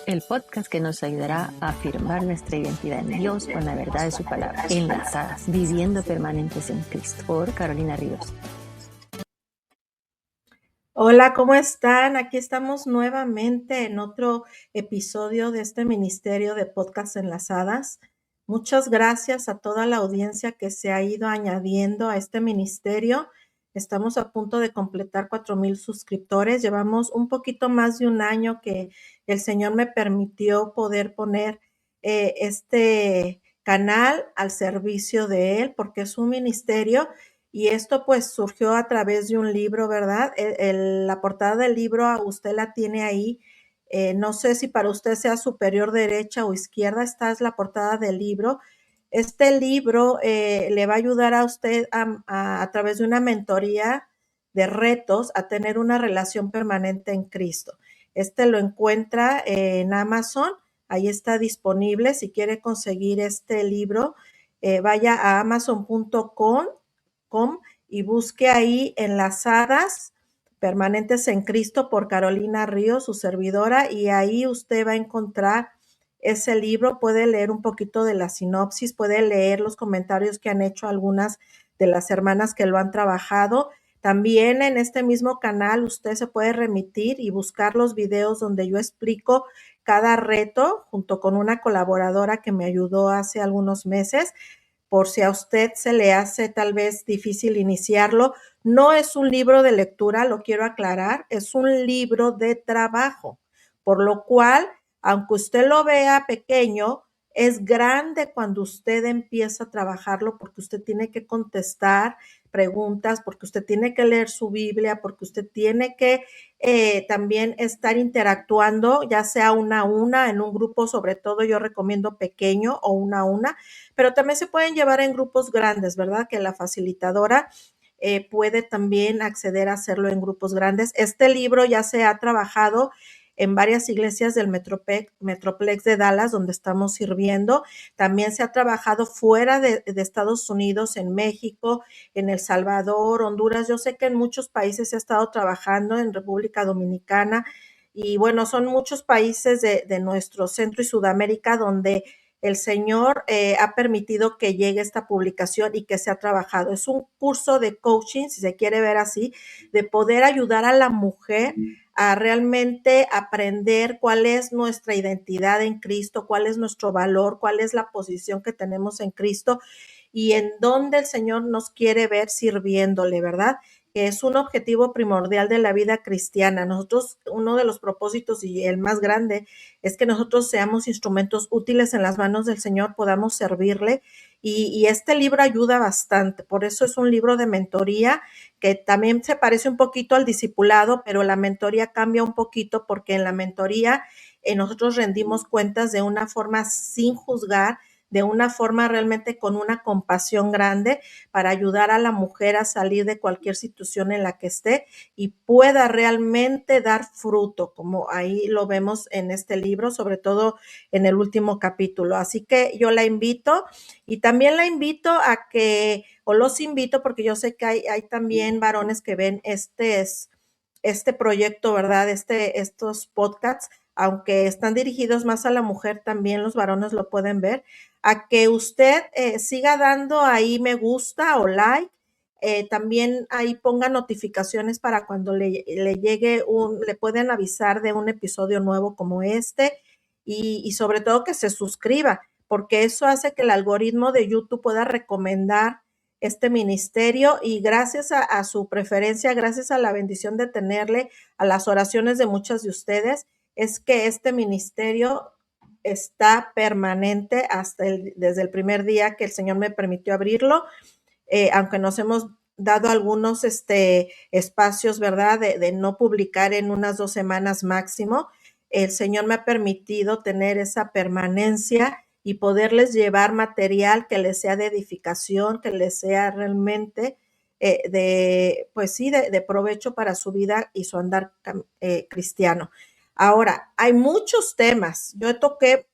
el podcast que nos ayudará a afirmar nuestra identidad en Dios con la verdad de su palabra, enlazadas, viviendo permanentes en Cristo, por Carolina Ríos. Hola, ¿cómo están? Aquí estamos nuevamente en otro episodio de este ministerio de Podcast Enlazadas. Muchas gracias a toda la audiencia que se ha ido añadiendo a este ministerio. Estamos a punto de completar 4,000 suscriptores. Llevamos un poquito más de un año que el Señor me permitió poder poner este canal al servicio de Él, porque es un ministerio. Y esto pues surgió a través de un libro, ¿verdad? La portada del libro usted la tiene ahí. No sé si para usted sea superior derecha o izquierda, esta es la portada del libro. Este libro le va a ayudar a usted a través de una mentoría de retos a tener una relación permanente en Cristo. Este lo encuentra en Amazon, ahí está disponible. Si quiere conseguir este libro, vaya a amazon.com y busque ahí Enlazadas Permanentes en Cristo por Carolina Ríos, su servidora, y ahí usted va a encontrar ese libro. Puede leer un poquito de la sinopsis, puede leer los comentarios que han hecho algunas de las hermanas que lo han trabajado. También en este mismo canal usted se puede remitir y buscar los videos donde yo explico cada reto junto con una colaboradora que me ayudó hace algunos meses. Por si a usted se le hace tal vez difícil iniciarlo, no es un libro de lectura, lo quiero aclarar, es un libro de trabajo, por lo cual, aunque usted lo vea pequeño, es grande cuando usted empieza a trabajarlo, porque usted tiene que contestar preguntas, porque usted tiene que leer su Biblia, porque usted tiene que también estar interactuando, ya sea una a una, en un grupo, sobre todo yo recomiendo pequeño o una a una, pero también se pueden llevar en grupos grandes, ¿verdad? Que la facilitadora puede también acceder a hacerlo en grupos grandes. Este libro ya se ha trabajado en varias iglesias del Metroplex de Dallas, donde estamos sirviendo. También se ha trabajado fuera de Estados Unidos, en México, en El Salvador, Honduras. Yo sé que en muchos países se ha estado trabajando, en República Dominicana, y bueno, son muchos países de nuestro Centro y Sudamérica donde el Señor ha permitido que llegue esta publicación y que se ha trabajado. Es un curso de coaching, si se quiere ver así, de poder ayudar a la mujer a realmente aprender cuál es nuestra identidad en Cristo, cuál es nuestro valor, cuál es la posición que tenemos en Cristo y en dónde el Señor nos quiere ver sirviéndole, ¿verdad? Que es un objetivo primordial de la vida cristiana. Nosotros, uno de los propósitos y el más grande es que nosotros seamos instrumentos útiles en las manos del Señor, podamos servirle, y este libro ayuda bastante. Por eso es un libro de mentoría que también se parece un poquito al discipulado, pero la mentoría cambia un poquito porque en la mentoría nosotros rendimos cuentas de una forma sin juzgar, de una forma realmente con una compasión grande para ayudar a la mujer a salir de cualquier situación en la que esté y pueda realmente dar fruto, como ahí lo vemos en este libro, sobre todo en el último capítulo. Así que yo la invito y también la invito a que, o los invito, porque yo sé que hay también varones que ven este proyecto, ¿verdad? Estos podcasts, aunque están dirigidos más a la mujer, también los varones lo pueden ver, a que usted siga dando ahí me gusta o like. También ahí ponga notificaciones para cuando le llegue le pueden avisar de un episodio nuevo como este y sobre todo que se suscriba, porque eso hace que el algoritmo de YouTube pueda recomendar este ministerio y gracias a su preferencia, gracias a la bendición de tenerle, a las oraciones de muchas de ustedes, es que este ministerio está permanente desde el primer día que el Señor me permitió abrirlo, aunque nos hemos dado algunos espacios, ¿verdad? De no publicar en unas 2 semanas máximo. El Señor me ha permitido tener esa permanencia y poderles llevar material que les sea de edificación, que les sea realmente pues sí, de provecho para su vida y su andar cristiano. Ahora, hay muchos temas. Yo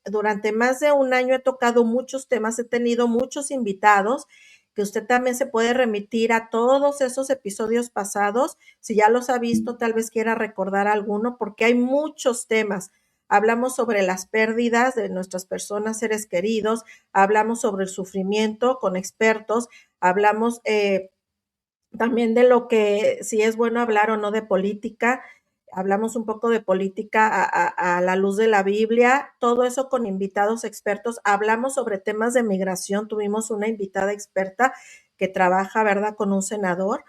durante más de un año he tocado muchos temas, he tenido muchos invitados que usted también se puede remitir a todos esos episodios pasados. Si ya los ha visto, tal vez quiera recordar alguno, porque hay muchos temas. hablamos sobre las pérdidas de nuestras personas, seres queridos, hablamos sobre el sufrimiento con expertos, hablamos también de lo que si es bueno hablar o no de política, hablamos un poco de política a la luz de la Biblia, todo eso con invitados expertos, hablamos sobre temas de migración, tuvimos una invitada experta que trabaja, ¿verdad?, con un senador,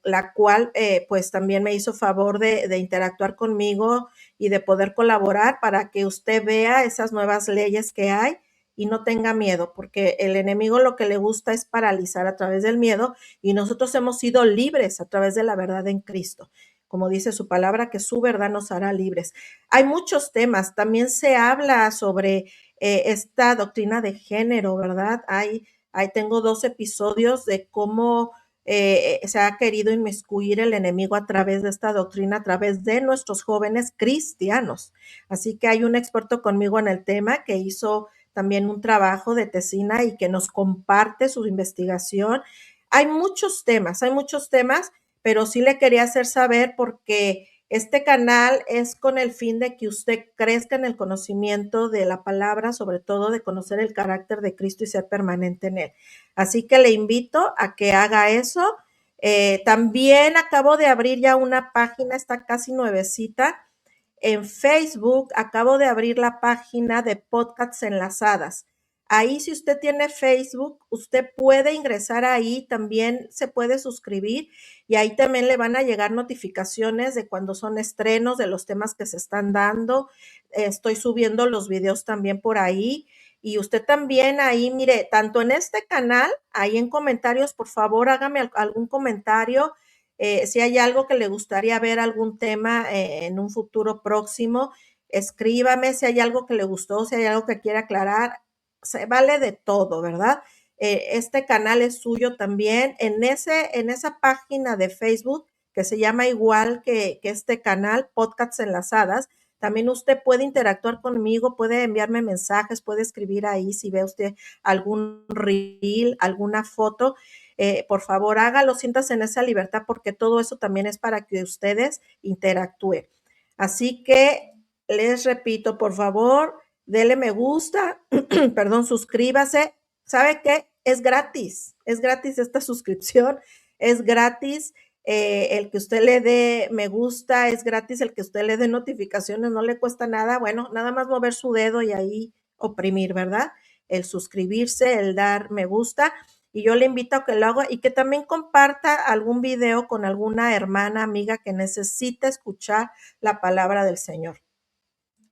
la cual pues también me hizo favor de interactuar conmigo y de poder colaborar para que usted vea esas nuevas leyes que hay y no tenga miedo, porque el enemigo lo que le gusta es paralizar a través del miedo y nosotros hemos sido libres a través de la verdad en Cristo. Como dice su palabra, que su verdad nos hará libres. Hay muchos temas, también se habla sobre esta doctrina de género, ¿verdad? Tengo 2 episodios de cómo se ha querido inmiscuir el enemigo a través de esta doctrina, a través de nuestros jóvenes cristianos. Así que hay un experto conmigo en el tema que hizo también un trabajo de tesina y que nos comparte su investigación. Hay muchos temas, pero sí le quería hacer saber porque este canal es con el fin de que usted crezca en el conocimiento de la palabra, sobre todo de conocer el carácter de Cristo y ser permanente en él. Así que le invito a que haga eso. También acabo de abrir ya una página, está casi nuevecita, en Facebook. Acabo de abrir la página de Podcasts Enlazadas. Ahí, si usted tiene Facebook, usted puede ingresar ahí, también se puede suscribir y ahí también le van a llegar notificaciones de cuando son estrenos, de los temas que se están dando. Estoy subiendo los videos también por ahí. Y usted también ahí, mire, tanto en este canal, ahí en comentarios, por favor, hágame algún comentario. Si hay algo que le gustaría ver, algún tema en un futuro próximo, escríbame. Si hay algo que le gustó, si hay algo que quiere aclarar, se vale de todo, ¿verdad? Este canal es suyo también. En esa página de Facebook, que se llama igual que este canal, Podcasts Enlazadas, también usted puede interactuar conmigo, puede enviarme mensajes, puede escribir ahí si ve usted algún reel, alguna foto. Por favor, hágalo, siéntase en esa libertad porque todo eso también es para que ustedes interactúen. Así que les repito, por favor, dele me gusta, perdón, suscríbase. ¿Sabe qué? Es gratis esta suscripción, es gratis. El que usted le dé me gusta, es gratis el que usted le dé notificaciones, no le cuesta nada. Bueno, nada más mover su dedo y ahí oprimir, ¿verdad? El suscribirse, el dar me gusta. Y yo le invito a que lo haga y que también comparta algún video con alguna hermana, amiga que necesite escuchar la palabra del Señor.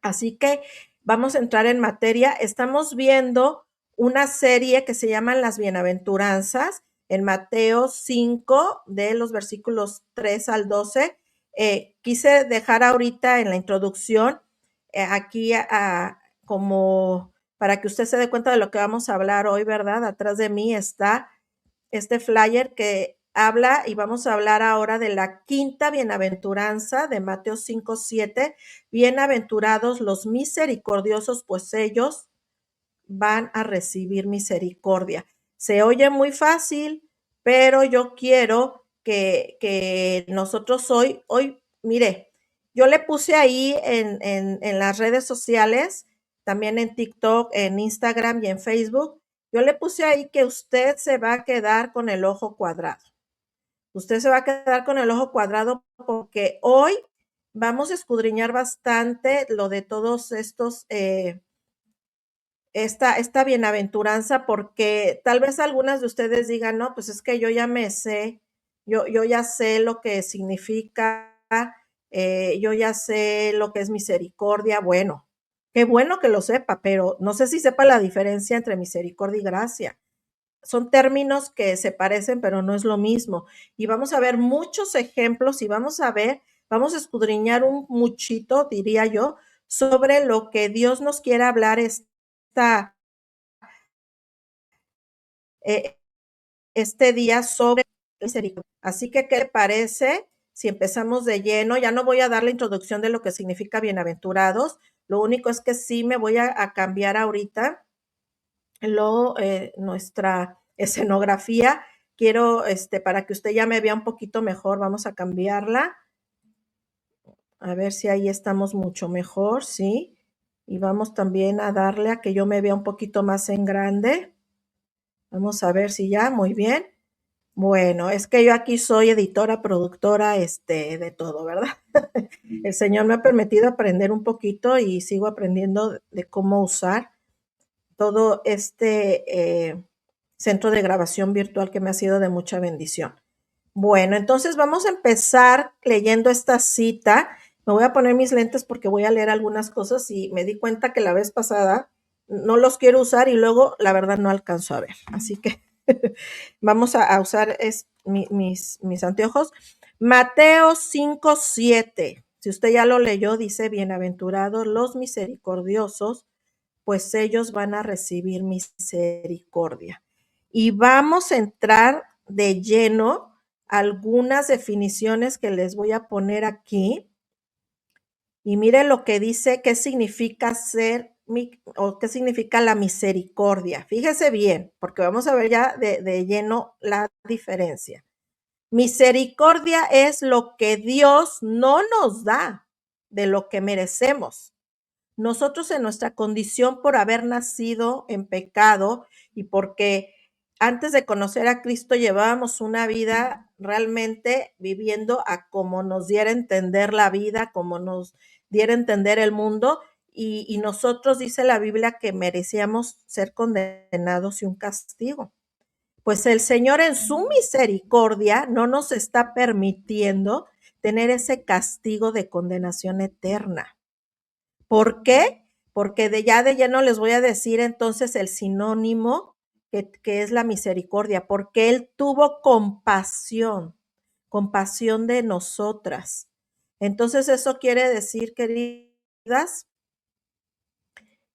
Así que vamos a entrar en materia. Estamos viendo una serie que se llama Las Bienaventuranzas en Mateo 5, de los versículos 3 al 12. Quise dejar ahorita en la introducción aquí como para que usted se dé cuenta de lo que vamos a hablar hoy, ¿verdad? Atrás de mí está este flyer que habla y vamos a hablar ahora de la quinta bienaventuranza de Mateo 5:7. Bienaventurados los misericordiosos, pues ellos van a recibir misericordia. Se oye muy fácil, pero yo quiero que nosotros hoy, mire, yo le puse ahí en las redes sociales, también en TikTok, en Instagram y en Facebook, yo le puse ahí que usted se va a quedar con el ojo cuadrado. Usted se va a quedar con el ojo cuadrado porque hoy vamos a escudriñar bastante lo de todos estos esta bienaventuranza, porque tal vez algunas de ustedes digan, no, pues es que yo ya me sé, yo ya sé lo que significa, yo ya sé lo que es misericordia. Bueno, qué bueno que lo sepa, pero no sé si sepa la diferencia entre misericordia y gracia. Son términos que se parecen, pero no es lo mismo. Y vamos a ver muchos ejemplos y vamos a escudriñar un muchito, diría yo, sobre lo que Dios nos quiere hablar eh, este día sobre misericordia. Así que, ¿qué le parece si empezamos de lleno? Ya no voy a dar la introducción de lo que significa bienaventurados. Lo único es que sí me voy a cambiar ahorita nuestra escenografía. Quiero, para que usted ya me vea un poquito mejor, vamos a cambiarla. A ver si ahí estamos mucho mejor, ¿sí? Y vamos también a darle a que yo me vea un poquito más en grande. Vamos a ver si ya, muy bien. Bueno, es que yo aquí soy editora, productora, de todo, ¿verdad? El Señor me ha permitido aprender un poquito y sigo aprendiendo de cómo usar todo centro de grabación virtual que me ha sido de mucha bendición. Bueno, entonces vamos a empezar leyendo esta cita. Me voy a poner mis lentes porque voy a leer algunas cosas y me di cuenta que la vez pasada no los quiero usar y luego la verdad no alcanzo a ver. Así que vamos a usar mis anteojos. Mateo 5:7. Si usted ya lo leyó, dice, bienaventurados los misericordiosos, pues ellos van a recibir misericordia. Y vamos a entrar de lleno a algunas definiciones que les voy a poner aquí. Y mire lo que dice, qué significa o qué significa la misericordia. Fíjese bien, porque vamos a ver ya de lleno la diferencia. Misericordia es lo que Dios no nos da de lo que merecemos. Nosotros en nuestra condición por haber nacido en pecado y porque antes de conocer a Cristo llevábamos una vida realmente viviendo a como nos diera a entender la vida, como nos diera a entender el mundo, y nosotros dice la Biblia que merecíamos ser condenados y un castigo. Pues el Señor en su misericordia no nos está permitiendo tener ese castigo de condenación eterna. ¿Por qué? Porque de lleno les voy a decir entonces el sinónimo que es la misericordia, porque Él tuvo compasión de nosotras. Entonces eso quiere decir, queridas,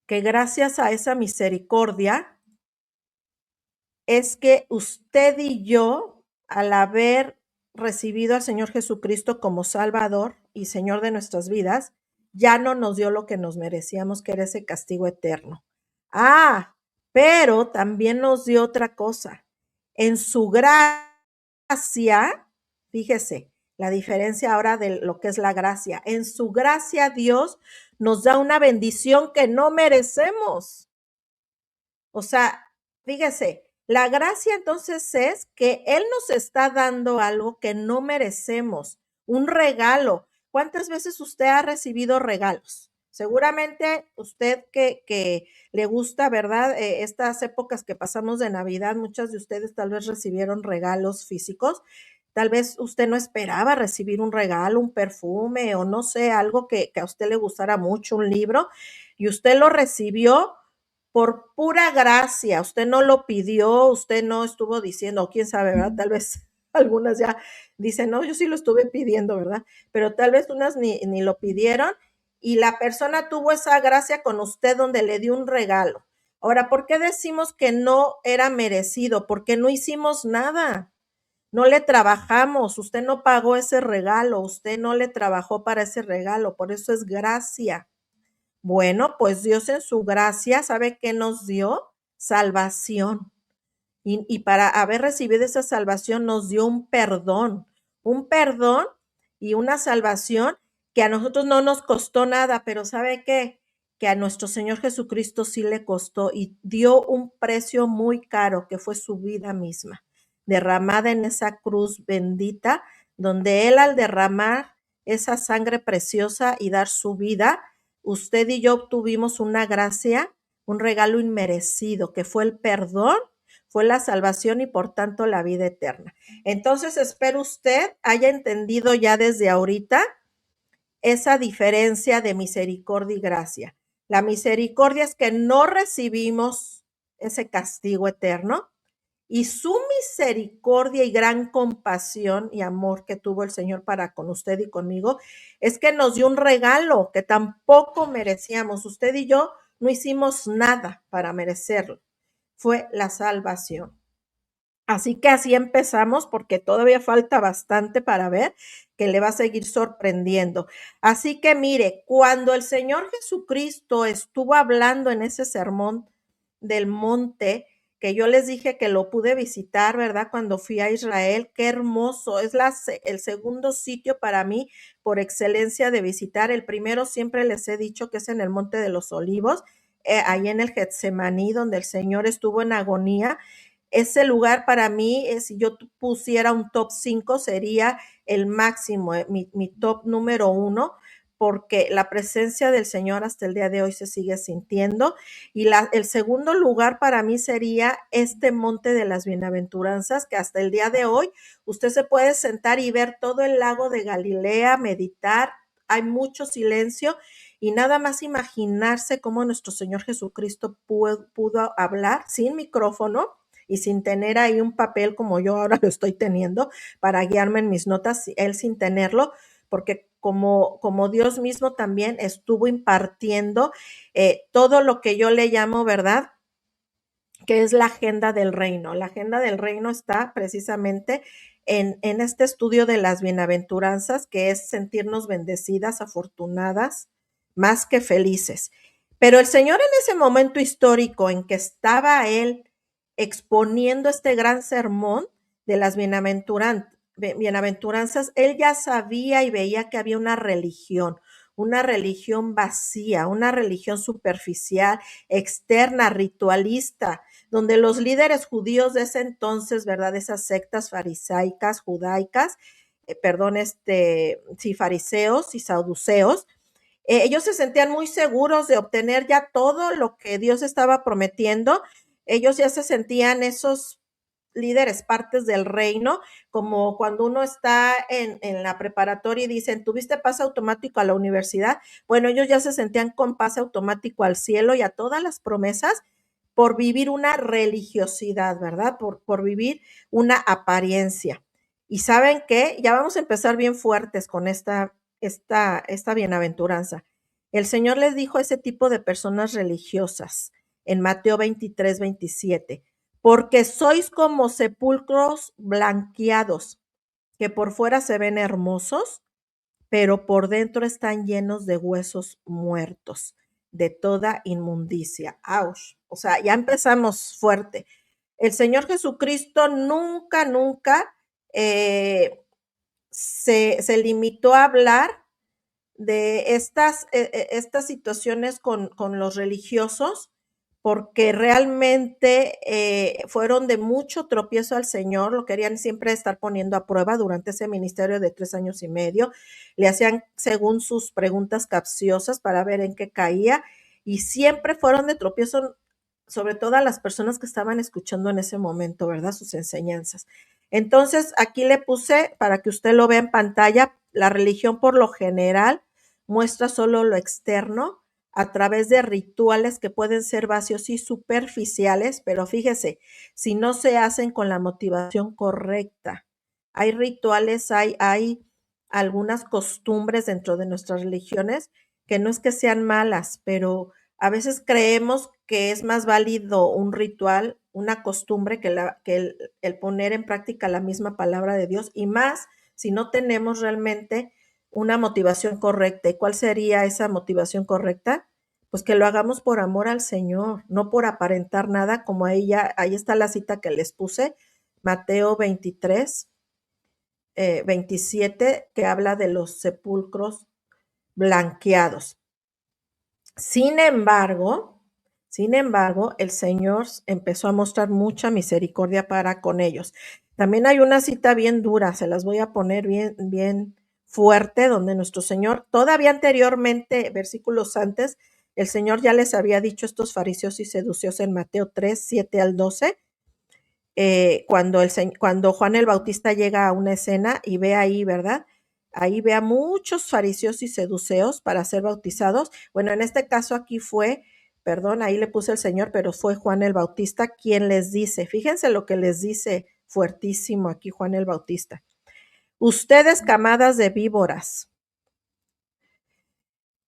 que gracias a esa misericordia es que usted y yo, al haber recibido al Señor Jesucristo como Salvador y Señor de nuestras vidas, ya no nos dio lo que nos merecíamos, que era ese castigo eterno. Pero también nos dio otra cosa. En su gracia, fíjese, la diferencia ahora de lo que es la gracia. En su gracia Dios nos da una bendición que no merecemos. O sea, fíjese, la gracia entonces es que Él nos está dando algo que no merecemos, un regalo. ¿Cuántas veces usted ha recibido regalos? Seguramente usted que le gusta, ¿verdad? Estas épocas que pasamos de Navidad, muchas de ustedes tal vez recibieron regalos físicos. Tal vez usted no esperaba recibir un regalo, un perfume o no sé, algo que a usted le gustara mucho, un libro, y usted lo recibió por pura gracia. Usted no lo pidió, usted no estuvo diciendo, quién sabe, ¿verdad? Tal vez algunas ya dicen, no, yo sí lo estuve pidiendo, ¿verdad? Pero tal vez unas ni lo pidieron y la persona tuvo esa gracia con usted donde le dio un regalo. Ahora, ¿por qué decimos que no era merecido? Porque no hicimos nada. No le trabajamos, usted no pagó ese regalo, usted no le trabajó para ese regalo, por eso es gracia. Bueno, pues Dios en su gracia, ¿sabe qué nos dio? Salvación. Y para haber recibido esa salvación nos dio un perdón y una salvación que a nosotros no nos costó nada, pero ¿sabe qué? Que a nuestro Señor Jesucristo sí le costó y dio un precio muy caro, que fue su vida misma, derramada en esa cruz bendita, donde Él al derramar esa sangre preciosa y dar su vida, usted y yo obtuvimos una gracia, un regalo inmerecido, que fue el perdón, fue la salvación y por tanto la vida eterna. Entonces espero usted haya entendido ya desde ahorita esa diferencia de misericordia y gracia. La misericordia es que no recibimos ese castigo eterno y su misericordia y gran compasión y amor que tuvo el Señor para con usted y conmigo es que nos dio un regalo que tampoco merecíamos. Usted y yo no hicimos nada para merecerlo. Fue la salvación. Así que así empezamos porque todavía falta bastante para ver que le va a seguir sorprendiendo. Así que mire, cuando el Señor Jesucristo estuvo hablando en ese sermón del monte, que yo les dije que lo pude visitar, ¿verdad? Cuando fui a Israel, qué hermoso, es el segundo sitio para mí por excelencia de visitar. El primero siempre les he dicho que es en el Monte de los Olivos, ahí en el Getsemaní, donde el Señor estuvo en agonía. Ese lugar para mí, si yo pusiera un top 5, sería el máximo, mi top número 1, porque la presencia del Señor hasta el día de hoy se sigue sintiendo. Y el segundo lugar para mí sería este Monte de las Bienaventuranzas, que hasta el día de hoy usted se puede sentar y ver todo el lago de Galilea, meditar, hay mucho silencio y nada más imaginarse cómo nuestro Señor Jesucristo pudo hablar sin micrófono y sin tener ahí un papel como yo ahora lo estoy teniendo para guiarme en mis notas, él sin tenerlo, porque como Dios mismo también estuvo impartiendo todo lo que yo le llamo, ¿verdad? Que es la agenda del reino. La agenda del reino está precisamente en este estudio de las bienaventuranzas, que es sentirnos bendecidas, afortunadas, más que felices. Pero el Señor en ese momento histórico en que estaba él exponiendo este gran sermón de las bienaventuranzas, él ya sabía y veía que había una religión vacía, una religión superficial, externa, ritualista, donde los líderes judíos de ese entonces, ¿verdad? Esas sectas farisaicas, judaicas, sí, fariseos y saduceos, ellos se sentían muy seguros de obtener ya todo lo que Dios estaba prometiendo. Ellos ya se sentían esos líderes, partes del reino, como cuando uno está en la preparatoria y dicen, ¿tuviste pase automático a la universidad? Bueno, ellos ya se sentían con pase automático al cielo y a todas las promesas por vivir una religiosidad, ¿verdad? Por vivir una apariencia. Y ¿saben qué? Ya vamos a empezar bien fuertes con esta bienaventuranza. El Señor les dijo a ese tipo de personas religiosas en Mateo 23, 27, porque sois como sepulcros blanqueados, que por fuera se ven hermosos, pero por dentro están llenos de huesos muertos, de toda inmundicia. ¡Auch! O sea, ya empezamos fuerte. El Señor Jesucristo nunca se limitó a hablar de estas situaciones con los religiosos, porque realmente fueron de mucho tropiezo al Señor, lo querían siempre estar poniendo a prueba durante ese ministerio de 3 años y medio, le hacían según sus preguntas capciosas para ver en qué caía, y siempre fueron de tropiezo, sobre todo a las personas que estaban escuchando en ese momento, ¿verdad? Sus enseñanzas. Entonces, aquí le puse para que usted lo vea en pantalla, la religión por lo general muestra solo lo externo a través de rituales que pueden ser vacíos y superficiales, pero fíjese, si no se hacen con la motivación correcta. Hay rituales, hay algunas costumbres dentro de nuestras religiones que no es que sean malas, pero a veces creemos que es más válido un ritual, una costumbre, que el poner en práctica la misma palabra de Dios, y más si no tenemos realmente una motivación correcta. ¿Y cuál sería esa motivación correcta? Pues que lo hagamos por amor al Señor, no por aparentar nada, como ahí está la cita que les puse, Mateo 23, 27, que habla de los sepulcros blanqueados. Sin embargo, el Señor empezó a mostrar mucha misericordia para con ellos. También hay una cita bien dura, se las voy a poner bien fuerte, donde nuestro Señor, todavía anteriormente, versículos antes, el Señor ya les había dicho a estos fariseos y seduceos en Mateo 3, 7 al 12, cuando Juan el Bautista llega a una escena y ve ahí, ¿verdad? Ahí ve a muchos fariseos y seduceos para ser bautizados. Bueno, en este caso aquí ahí le puse el Señor, pero fue Juan el Bautista quien les dice, fíjense lo que les dice fuertísimo aquí Juan el Bautista. Ustedes, camadas de víboras,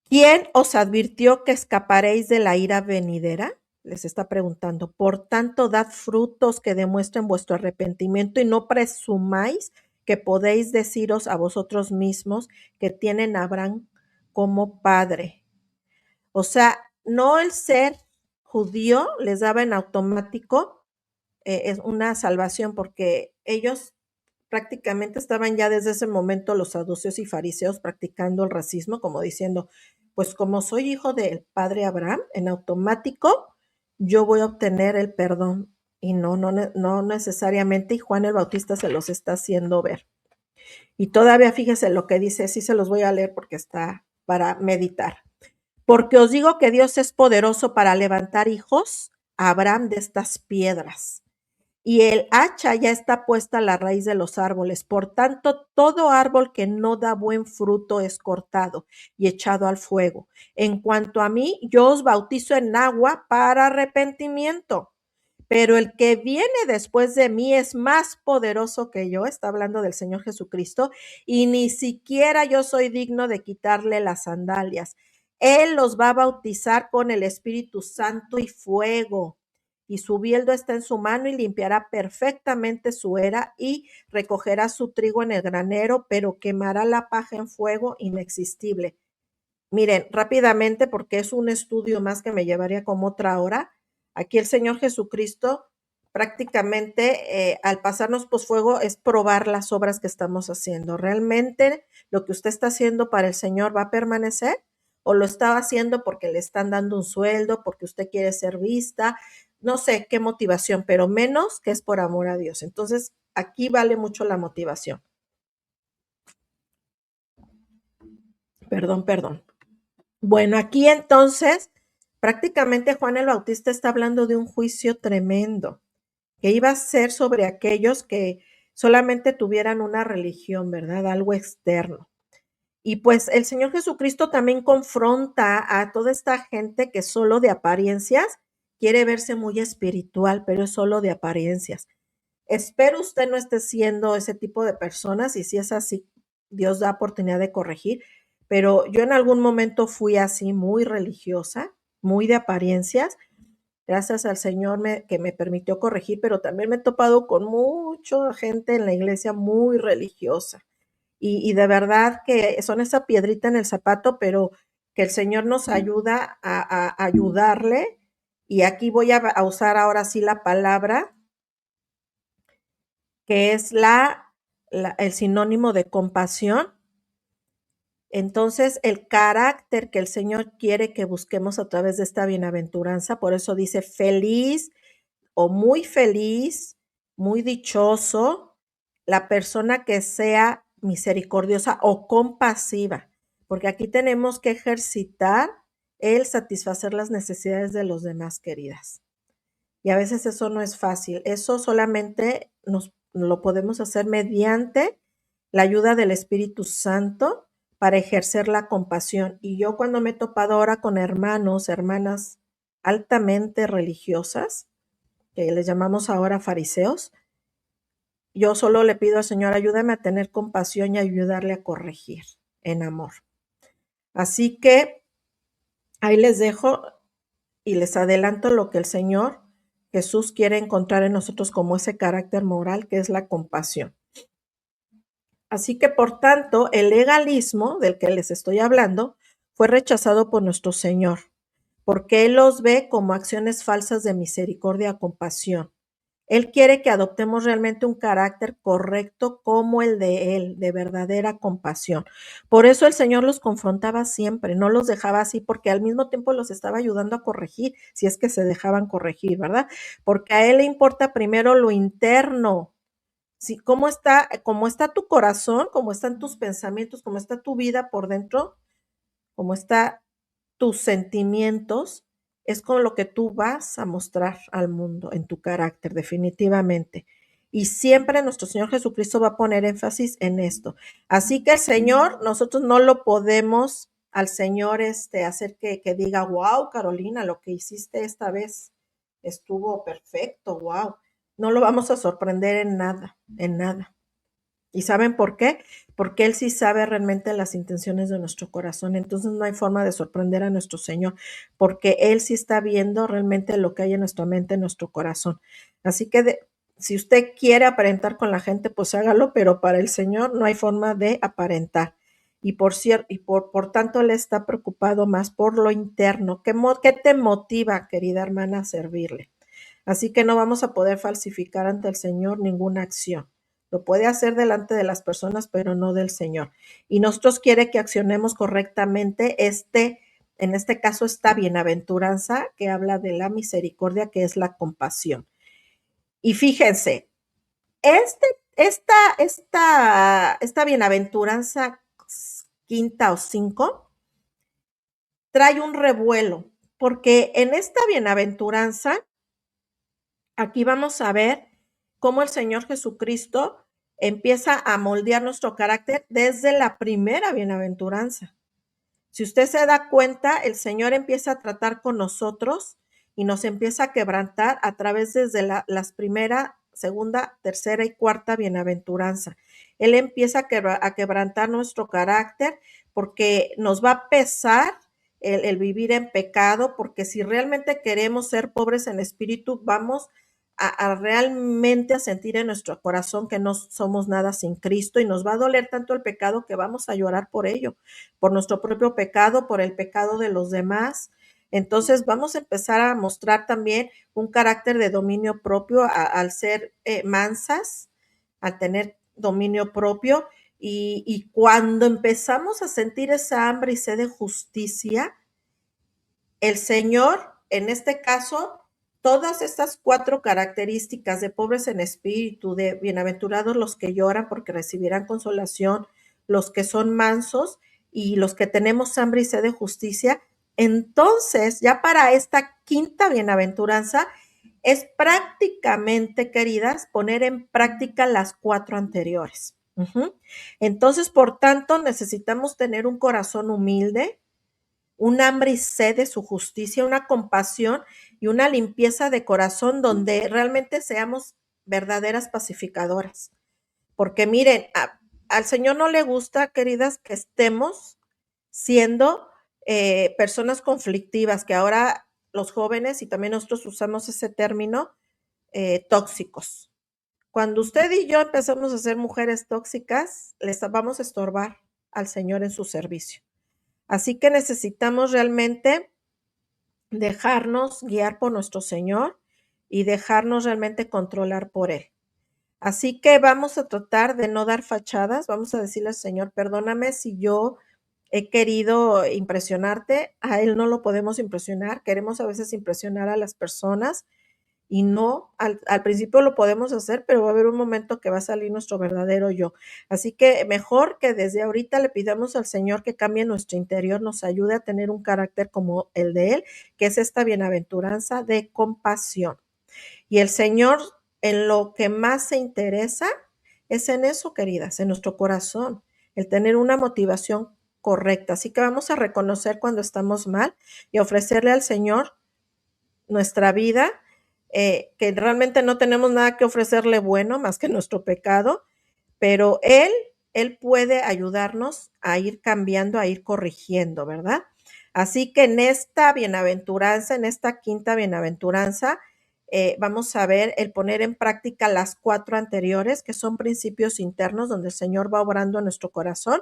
¿quién os advirtió que escaparéis de la ira venidera? Les está preguntando. Por tanto, dad frutos que demuestren vuestro arrepentimiento y no presumáis que podéis deciros a vosotros mismos que tienen a Abraham como padre. O sea, no el ser judío les daba en automático es una salvación, porque ellos prácticamente estaban ya desde ese momento los saduceos y fariseos practicando el racismo, como diciendo, pues como soy hijo del padre Abraham, en automático yo voy a obtener el perdón. Y no necesariamente, y Juan el Bautista se los está haciendo ver. Y todavía fíjese lo que dice, sí se los voy a leer porque está para meditar. Porque os digo que Dios es poderoso para levantar hijos a Abraham de estas piedras. Y el hacha ya está puesta a la raíz de los árboles. Por tanto, todo árbol que no da buen fruto es cortado y echado al fuego. En cuanto a mí, yo os bautizo en agua para arrepentimiento. Pero el que viene después de mí es más poderoso que yo, está hablando del Señor Jesucristo, y ni siquiera yo soy digno de quitarle las sandalias. Él los va a bautizar con el Espíritu Santo y fuego, y su bieldo está en su mano y limpiará perfectamente su era y recogerá su trigo en el granero, pero quemará la paja en fuego inextinguible. Miren, rápidamente, porque es un estudio más que me llevaría como otra hora. Aquí el Señor Jesucristo prácticamente al pasarnos por fuego es probar las obras que estamos haciendo. ¿Realmente lo que usted está haciendo para el Señor va a permanecer? ¿O lo está haciendo porque le están dando un sueldo, porque usted quiere ser vista? No sé qué motivación, pero menos que es por amor a Dios. Entonces, aquí vale mucho la motivación. Perdón. Bueno, aquí entonces prácticamente Juan el Bautista está hablando de un juicio tremendo que iba a ser sobre aquellos que solamente tuvieran una religión, ¿verdad? Algo externo. Y pues el Señor Jesucristo también confronta a toda esta gente que solo de apariencias quiere verse muy espiritual, pero es solo de apariencias. Espero usted no esté siendo ese tipo de personas, y si es así, Dios da oportunidad de corregir, pero yo en algún momento fui así, muy religiosa, muy de apariencias. Gracias al Señor que me permitió corregir, pero también me he topado con mucha gente en la iglesia muy religiosa. Y de verdad que son esa piedrita en el zapato, pero que el Señor nos ayuda a ayudarle. Y aquí voy a usar ahora sí la palabra que es el sinónimo de compasión. Entonces, el carácter que el Señor quiere que busquemos a través de esta bienaventuranza, por eso dice feliz o muy feliz, muy dichoso, la persona que sea misericordiosa o compasiva, porque aquí tenemos que ejercitar el satisfacer las necesidades de los demás, queridas. Y a veces eso no es fácil. Eso solamente lo podemos hacer mediante la ayuda del Espíritu Santo para ejercer la compasión. Y yo cuando me he topado ahora con hermanos, hermanas altamente religiosas, que les llamamos ahora fariseos, yo solo le pido al Señor, ayúdame a tener compasión y ayudarle a corregir en amor. Así que ahí les dejo y les adelanto lo que el Señor Jesús quiere encontrar en nosotros como ese carácter moral que es la compasión. Así que, por tanto, el legalismo del que les estoy hablando fue rechazado por nuestro Señor, porque Él los ve como acciones falsas de misericordia o compasión. Él quiere que adoptemos realmente un carácter correcto como el de Él, de verdadera compasión. Por eso el Señor los confrontaba siempre, no los dejaba así, porque al mismo tiempo los estaba ayudando a corregir, si es que se dejaban corregir, ¿verdad? Porque a Él le importa primero lo interno. Sí, cómo está tu corazón, cómo están tus pensamientos, cómo está tu vida por dentro, cómo están tus sentimientos, es con lo que tú vas a mostrar al mundo en tu carácter, definitivamente. Y siempre nuestro Señor Jesucristo va a poner énfasis en esto. Así que el Señor, nosotros no lo podemos al Señor hacer que diga, wow, Carolina, lo que hiciste esta vez estuvo perfecto, wow. No lo vamos a sorprender en nada, en nada. ¿Y saben por qué? Porque Él sí sabe realmente las intenciones de nuestro corazón. Entonces no hay forma de sorprender a nuestro Señor, porque Él sí está viendo realmente lo que hay en nuestra mente, en nuestro corazón. Así que si usted quiere aparentar con la gente, pues hágalo, pero para el Señor no hay forma de aparentar. Y por tanto, Él está preocupado más por lo interno. ¿Qué te motiva, querida hermana, a servirle? Así que no vamos a poder falsificar ante el Señor ninguna acción. Lo puede hacer delante de las personas, pero no del Señor. Y nosotros quiere que accionemos correctamente en este caso, esta bienaventuranza que habla de la misericordia, que es la compasión. Y fíjense, esta bienaventuranza quinta o 5 trae un revuelo, porque en esta bienaventuranza, aquí vamos a ver cómo el Señor Jesucristo empieza a moldear nuestro carácter desde la primera bienaventuranza. Si usted se da cuenta, el Señor empieza a tratar con nosotros y nos empieza a quebrantar a través desde las primera, segunda, tercera y cuarta bienaventuranza. Él empieza a quebrantar nuestro carácter porque nos va a pesar el vivir en pecado, porque si realmente queremos ser pobres en espíritu, vamos a realmente a sentir en nuestro corazón que no somos nada sin Cristo y nos va a doler tanto el pecado que vamos a llorar por ello, por nuestro propio pecado, por el pecado de los demás. Entonces vamos a empezar a mostrar también un carácter de dominio propio al ser mansas, al tener dominio propio y cuando empezamos a sentir esa hambre y sed de justicia, el Señor, en este caso, todas estas 4 características de pobres en espíritu, de bienaventurados los que lloran porque recibirán consolación, los que son mansos y los que tenemos hambre y sed de justicia, entonces ya para esta quinta bienaventuranza es prácticamente, queridas, poner en práctica las 4 anteriores. Entonces, por tanto, necesitamos tener un corazón humilde, un hambre y sed de su justicia, una compasión y una limpieza de corazón donde realmente seamos verdaderas pacificadoras. Porque miren, al Señor no le gusta, queridas, que estemos siendo personas conflictivas, que ahora los jóvenes y también nosotros usamos ese término, tóxicos. Cuando usted y yo empezamos a ser mujeres tóxicas, les vamos a estorbar al Señor en su servicio. Así que necesitamos realmente dejarnos guiar por nuestro Señor y dejarnos realmente controlar por Él. Así que vamos a tratar de no dar fachadas, vamos a decirle al Señor, perdóname si yo he querido impresionarte, a Él no lo podemos impresionar, queremos a veces impresionar a las personas y no, al principio lo podemos hacer, pero va a haber un momento que va a salir nuestro verdadero yo. Así que mejor que desde ahorita le pidamos al Señor que cambie nuestro interior, nos ayude a tener un carácter como el de Él, que es esta bienaventuranza de compasión. Y el Señor en lo que más se interesa es en eso, queridas, en nuestro corazón, el tener una motivación correcta. Así que vamos a reconocer cuando estamos mal y ofrecerle al Señor nuestra vida, que realmente no tenemos nada que ofrecerle bueno más que nuestro pecado, pero Él puede ayudarnos a ir cambiando, a ir corrigiendo, ¿verdad? Así que en esta bienaventuranza, en esta quinta bienaventuranza, vamos a ver el poner en práctica las 4 anteriores, que son principios internos donde el Señor va obrando en nuestro corazón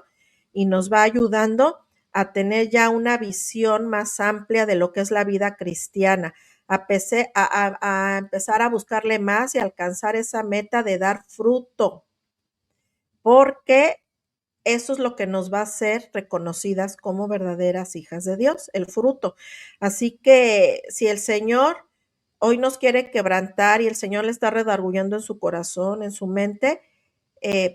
y nos va ayudando a tener ya una visión más amplia de lo que es la vida cristiana, a empezar a buscarle más y alcanzar esa meta de dar fruto, porque eso es lo que nos va a hacer reconocidas como verdaderas hijas de Dios, el fruto. Así que si el Señor hoy nos quiere quebrantar y el Señor le está redarguyendo en su corazón, en su mente,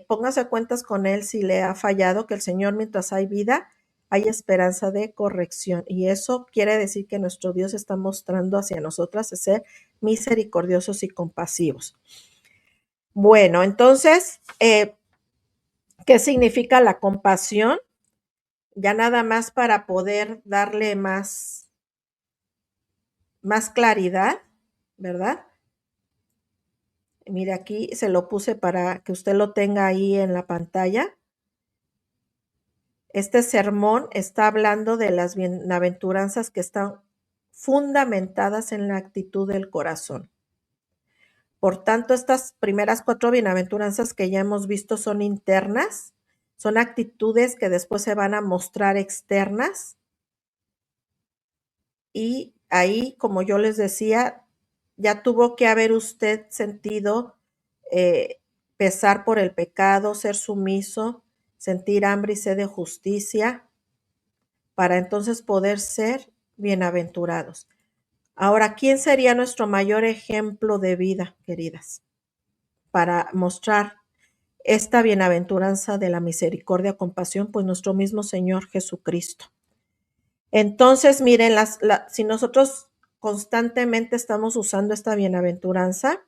póngase a cuentas con Él si le ha fallado, que el Señor, mientras hay vida, hay esperanza de corrección. Y eso quiere decir que nuestro Dios está mostrando hacia nosotras de ser misericordiosos y compasivos. Bueno, entonces, ¿qué significa la compasión? Ya nada más para poder darle más claridad, ¿verdad? Mire, aquí se lo puse para que usted lo tenga ahí en la pantalla. Este sermón está hablando de las bienaventuranzas que están fundamentadas en la actitud del corazón. Por tanto, estas primeras 4 bienaventuranzas que ya hemos visto son internas, son actitudes que después se van a mostrar externas. Y ahí, como yo les decía, ya tuvo que haber usted sentido pesar por el pecado, ser sumiso, sentir hambre y sed de justicia, para entonces poder ser bienaventurados. Ahora, ¿quién sería nuestro mayor ejemplo de vida, queridas, para mostrar esta bienaventuranza de la misericordia, compasión? Pues nuestro mismo Señor Jesucristo. Entonces, miren, si nosotros constantemente estamos usando esta bienaventuranza,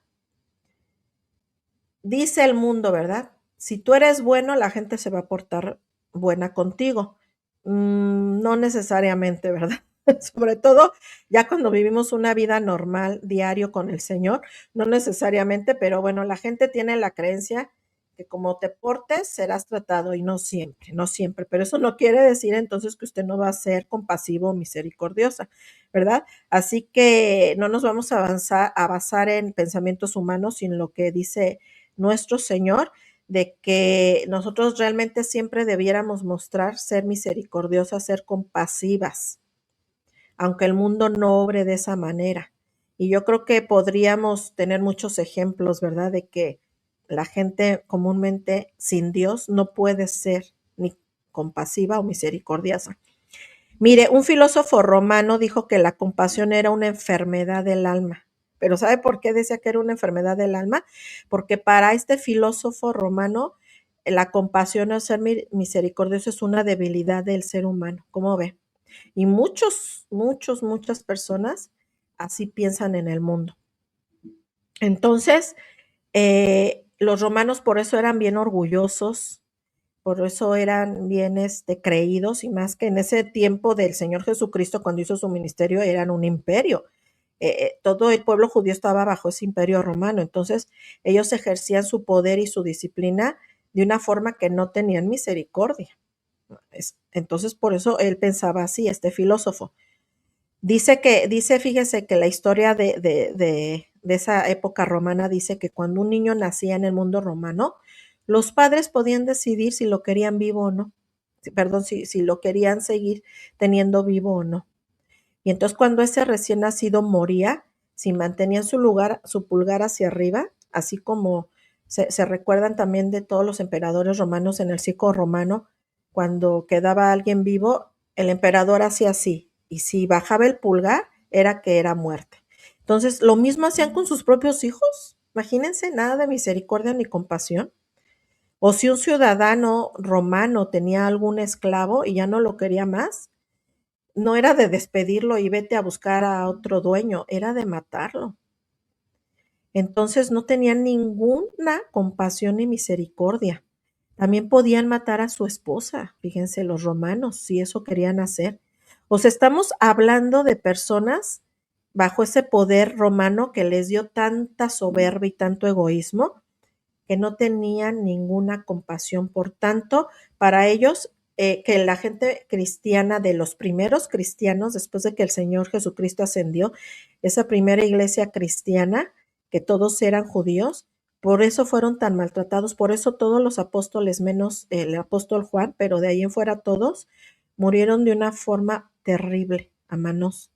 dice el mundo, ¿verdad? Si tú eres bueno, la gente se va a portar buena contigo. No necesariamente, ¿verdad? Sobre todo ya cuando vivimos una vida normal, diario con el Señor, no necesariamente, pero bueno, la gente tiene la creencia que como te portes serás tratado y no siempre, pero eso no quiere decir entonces que usted no va a ser compasivo o misericordiosa, ¿verdad? Así que no nos vamos a basar en pensamientos humanos, sino lo que dice nuestro Señor, de que nosotros realmente siempre debiéramos mostrar ser misericordiosas, ser compasivas, aunque el mundo no obre de esa manera. Y yo creo que podríamos tener muchos ejemplos, ¿verdad? De que la gente comúnmente sin Dios no puede ser ni compasiva o misericordiosa. Mire, un filósofo romano dijo que la compasión era una enfermedad del alma. Pero ¿sabe por qué decía que era una enfermedad del alma? Porque para este filósofo romano, la compasión o ser misericordioso es una debilidad del ser humano. ¿Cómo ve? Y muchas personas así piensan en el mundo. Entonces, los romanos por eso eran bien orgullosos, por eso eran bien creídos, y más que en ese tiempo del Señor Jesucristo, cuando hizo su ministerio, eran un imperio. Todo el pueblo judío estaba bajo ese imperio romano, entonces ellos ejercían su poder y su disciplina de una forma que no tenían misericordia. Entonces, por eso él pensaba así, este filósofo. Fíjese que la historia de esa época romana dice que cuando un niño nacía en el mundo romano, los padres podían decidir si lo querían vivo o no. Perdón, si lo querían seguir teniendo vivo o no. Y entonces cuando ese recién nacido moría, si mantenían su pulgar hacia arriba, así como se recuerdan también de todos los emperadores romanos en el circo romano, cuando quedaba alguien vivo, el emperador hacía así, y si bajaba el pulgar, era que era muerte. Entonces, lo mismo hacían con sus propios hijos. Imagínense, nada de misericordia ni compasión. O si un ciudadano romano tenía algún esclavo y ya no lo quería más, no era de despedirlo y vete a buscar a otro dueño, era de matarlo. Entonces no tenían ninguna compasión ni misericordia. También podían matar a su esposa, fíjense, los romanos, si eso querían hacer. O sea, estamos hablando de personas bajo ese poder romano que les dio tanta soberbia y tanto egoísmo, que no tenían ninguna compasión. Por tanto, para ellos, que la gente cristiana, de los primeros cristianos, después de que el Señor Jesucristo ascendió, esa primera iglesia cristiana, que todos eran judíos, por eso fueron tan maltratados, por eso todos los apóstoles, menos el apóstol Juan, pero de ahí en fuera todos, murieron de una forma terrible a manos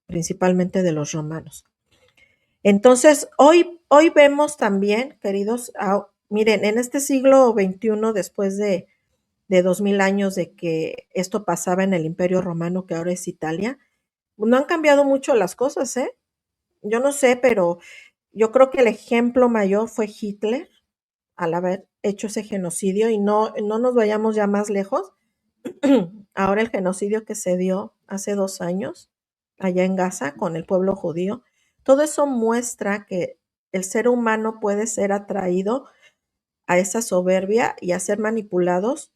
principalmente de los romanos. Entonces, hoy vemos también, queridos, miren, en este siglo XXI, después de 2000 años de que esto pasaba en el Imperio Romano, que ahora es Italia, no han cambiado mucho las cosas, ¿eh? Yo no sé, pero yo creo que el ejemplo mayor fue Hitler al haber hecho ese genocidio, y no nos vayamos ya más lejos. Ahora el genocidio que se dio hace 2 años allá en Gaza con el pueblo judío, todo eso muestra que el ser humano puede ser atraído a esa soberbia y a ser manipulados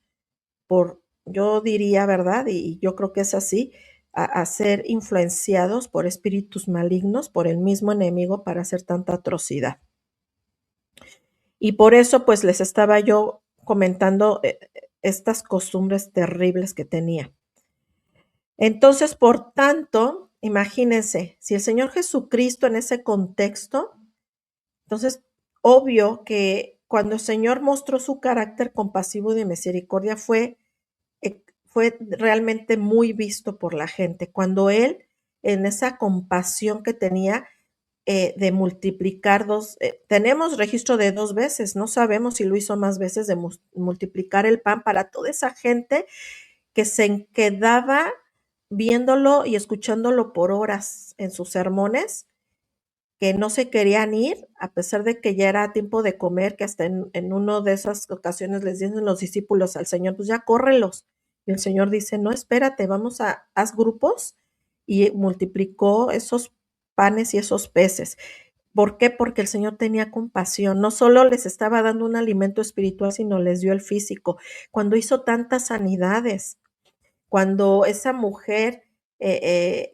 por, yo diría, ¿verdad? Y yo creo que es así, a ser influenciados por espíritus malignos, por el mismo enemigo, para hacer tanta atrocidad. Y por eso, pues les estaba yo comentando estas costumbres terribles que tenía. Entonces, por tanto, imagínense, si el Señor Jesucristo en ese contexto, entonces, obvio que cuando el Señor mostró su carácter compasivo y de misericordia fue realmente muy visto por la gente. Cuando Él, en esa compasión que tenía, de multiplicar tenemos registro de 2 veces, no sabemos si lo hizo más veces de multiplicar el pan para toda esa gente que se quedaba viéndolo y escuchándolo por horas en sus sermones, que no se querían ir, a pesar de que ya era tiempo de comer, que hasta en una de esas ocasiones les dicen los discípulos al Señor, pues ya córrelos. Y el Señor dice, no, espérate, haz grupos, y multiplicó esos panes y esos peces. ¿Por qué? Porque el Señor tenía compasión. No solo les estaba dando un alimento espiritual, sino les dio el físico. Cuando hizo tantas sanidades, cuando esa mujer,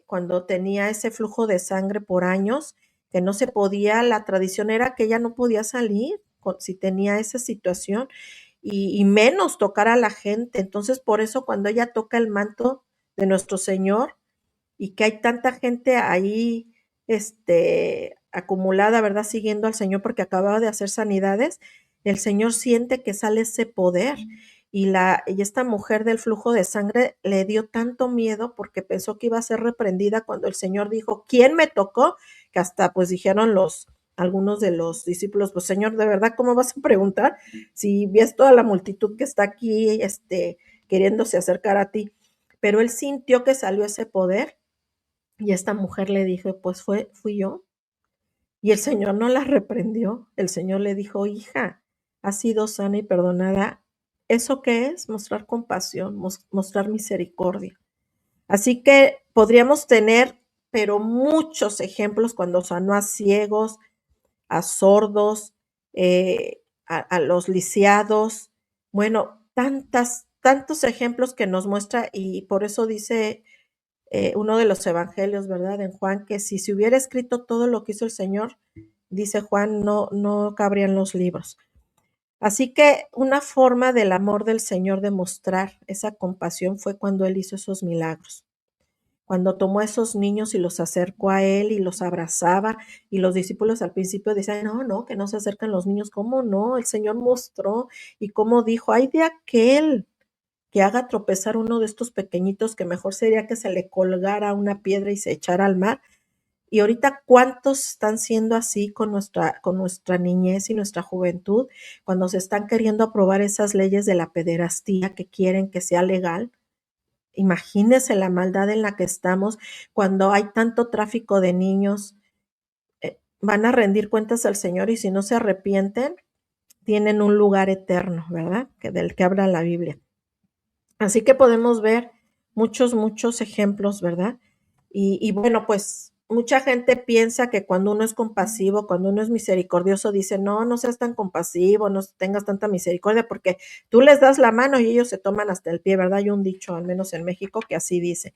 cuando tenía ese flujo de sangre por años, que no se podía, la tradición era que ella no podía salir si tenía esa situación y menos tocar a la gente. Entonces, por eso cuando ella toca el manto de nuestro Señor y que hay tanta gente ahí, acumulada, ¿verdad? Siguiendo al Señor porque acababa de hacer sanidades, el Señor siente que sale ese poder y esta mujer del flujo de sangre le dio tanto miedo porque pensó que iba a ser reprendida cuando el Señor dijo, ¿quién me tocó? Que hasta pues dijeron algunos de los discípulos, pues Señor, de verdad, ¿cómo vas a preguntar si ves toda la multitud que está aquí, queriéndose acercar a ti? Pero él sintió que salió ese poder y esta mujer le dijo, pues fui yo. Y el Señor no la reprendió. El Señor le dijo, hija, has sido sana y perdonada. ¿Eso qué es? Mostrar compasión, mostrar misericordia. Así que podríamos tener, pero muchos ejemplos cuando sanó a ciegos, a sordos, a los lisiados. Bueno, tantos ejemplos que nos muestra y por eso dice uno de los evangelios, ¿verdad? En Juan, que si se hubiera escrito todo lo que hizo el Señor, dice Juan, no cabrían los libros. Así que una forma del amor del Señor de mostrar esa compasión fue cuando Él hizo esos milagros. Cuando tomó a esos niños y los acercó a Él y los abrazaba, y los discípulos al principio decían, no, que no se acercan los niños. ¿Cómo no? El Señor mostró y cómo dijo, ay de aquel que haga tropezar uno de estos pequeñitos, que mejor sería que se le colgara una piedra y se echara al mar. Y ahorita, ¿cuántos están siendo así con nuestra niñez y nuestra juventud, cuando se están queriendo aprobar esas leyes de la pederastía que quieren que sea legal? Imagínense la maldad en la que estamos cuando hay tanto tráfico de niños. Van a rendir cuentas al Señor y si no se arrepienten, tienen un lugar eterno, ¿verdad? Del que habla la Biblia. Así que podemos ver muchos ejemplos, ¿verdad? Y bueno, pues mucha gente piensa que cuando uno es compasivo, cuando uno es misericordioso, dice, no seas tan compasivo, no tengas tanta misericordia, porque tú les das la mano y ellos se toman hasta el pie, ¿verdad? Hay un dicho, al menos en México, que así dice.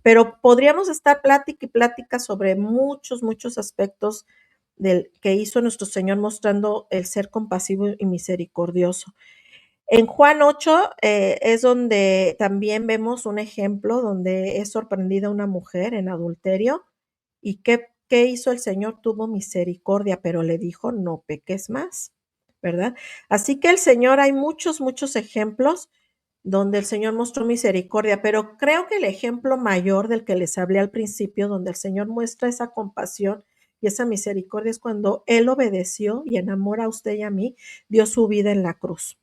Pero podríamos estar plática y plática sobre muchos aspectos del que hizo nuestro Señor mostrando el ser compasivo y misericordioso. En Juan 8 es donde también vemos un ejemplo donde es sorprendida una mujer en adulterio. ¿Y qué hizo el Señor? Tuvo misericordia, pero le dijo, no peques más, ¿verdad? Así que el Señor, hay muchos ejemplos donde el Señor mostró misericordia, pero creo que el ejemplo mayor del que les hablé al principio, donde el Señor muestra esa compasión y esa misericordia, es cuando Él obedeció y enamora a usted y a mí, dio su vida en la cruz.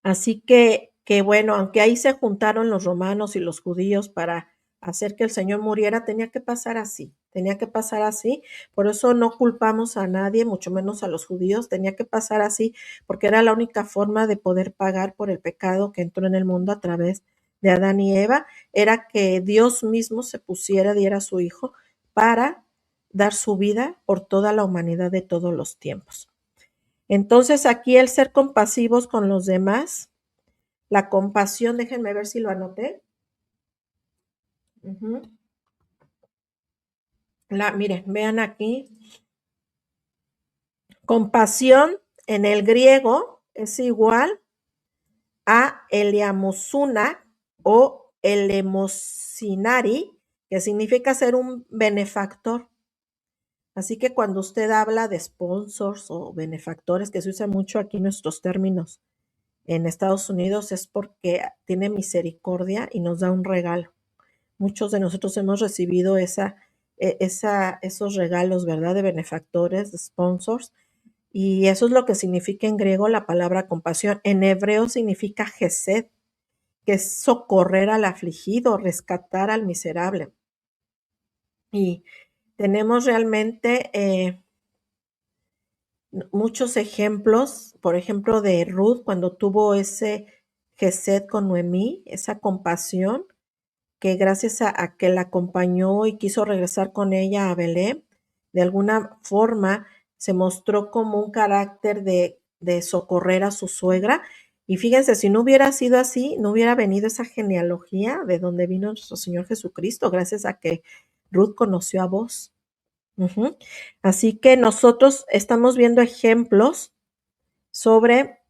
Así que bueno, aunque ahí se juntaron los romanos y los judíos para hacer que el Señor muriera, tenía que pasar así. Por eso no culpamos a nadie, mucho menos a los judíos, tenía que pasar así, porque era la única forma de poder pagar por el pecado que entró en el mundo a través de Adán y Eva, era que Dios mismo diera a su Hijo para dar su vida por toda la humanidad de todos los tiempos. Entonces aquí el ser compasivos con los demás, la compasión, déjenme ver si lo anoté. Miren, vean aquí. Compasión en el griego es igual a eleamosuna o elemosinari, que significa ser un benefactor. Así que cuando usted habla de sponsors o benefactores, que se usa mucho aquí nuestros términos en Estados Unidos, es porque tiene misericordia y nos da un regalo. Muchos de nosotros hemos recibido esa esos regalos, ¿verdad? De benefactores, de sponsors. Y eso es lo que significa en griego la palabra compasión. En hebreo significa gesed, que es socorrer al afligido, rescatar al miserable. Y tenemos realmente muchos ejemplos, por ejemplo, de Ruth cuando tuvo ese gesed con Noemí, esa compasión, que gracias a que la acompañó y quiso regresar con ella a Belén, de alguna forma se mostró como un carácter de socorrer a su suegra. Y fíjense, si no hubiera sido así, no hubiera venido esa genealogía de donde vino nuestro Señor Jesucristo, gracias a que Ruth conoció a Boaz. Ujú. Así que nosotros estamos viendo ejemplos sobre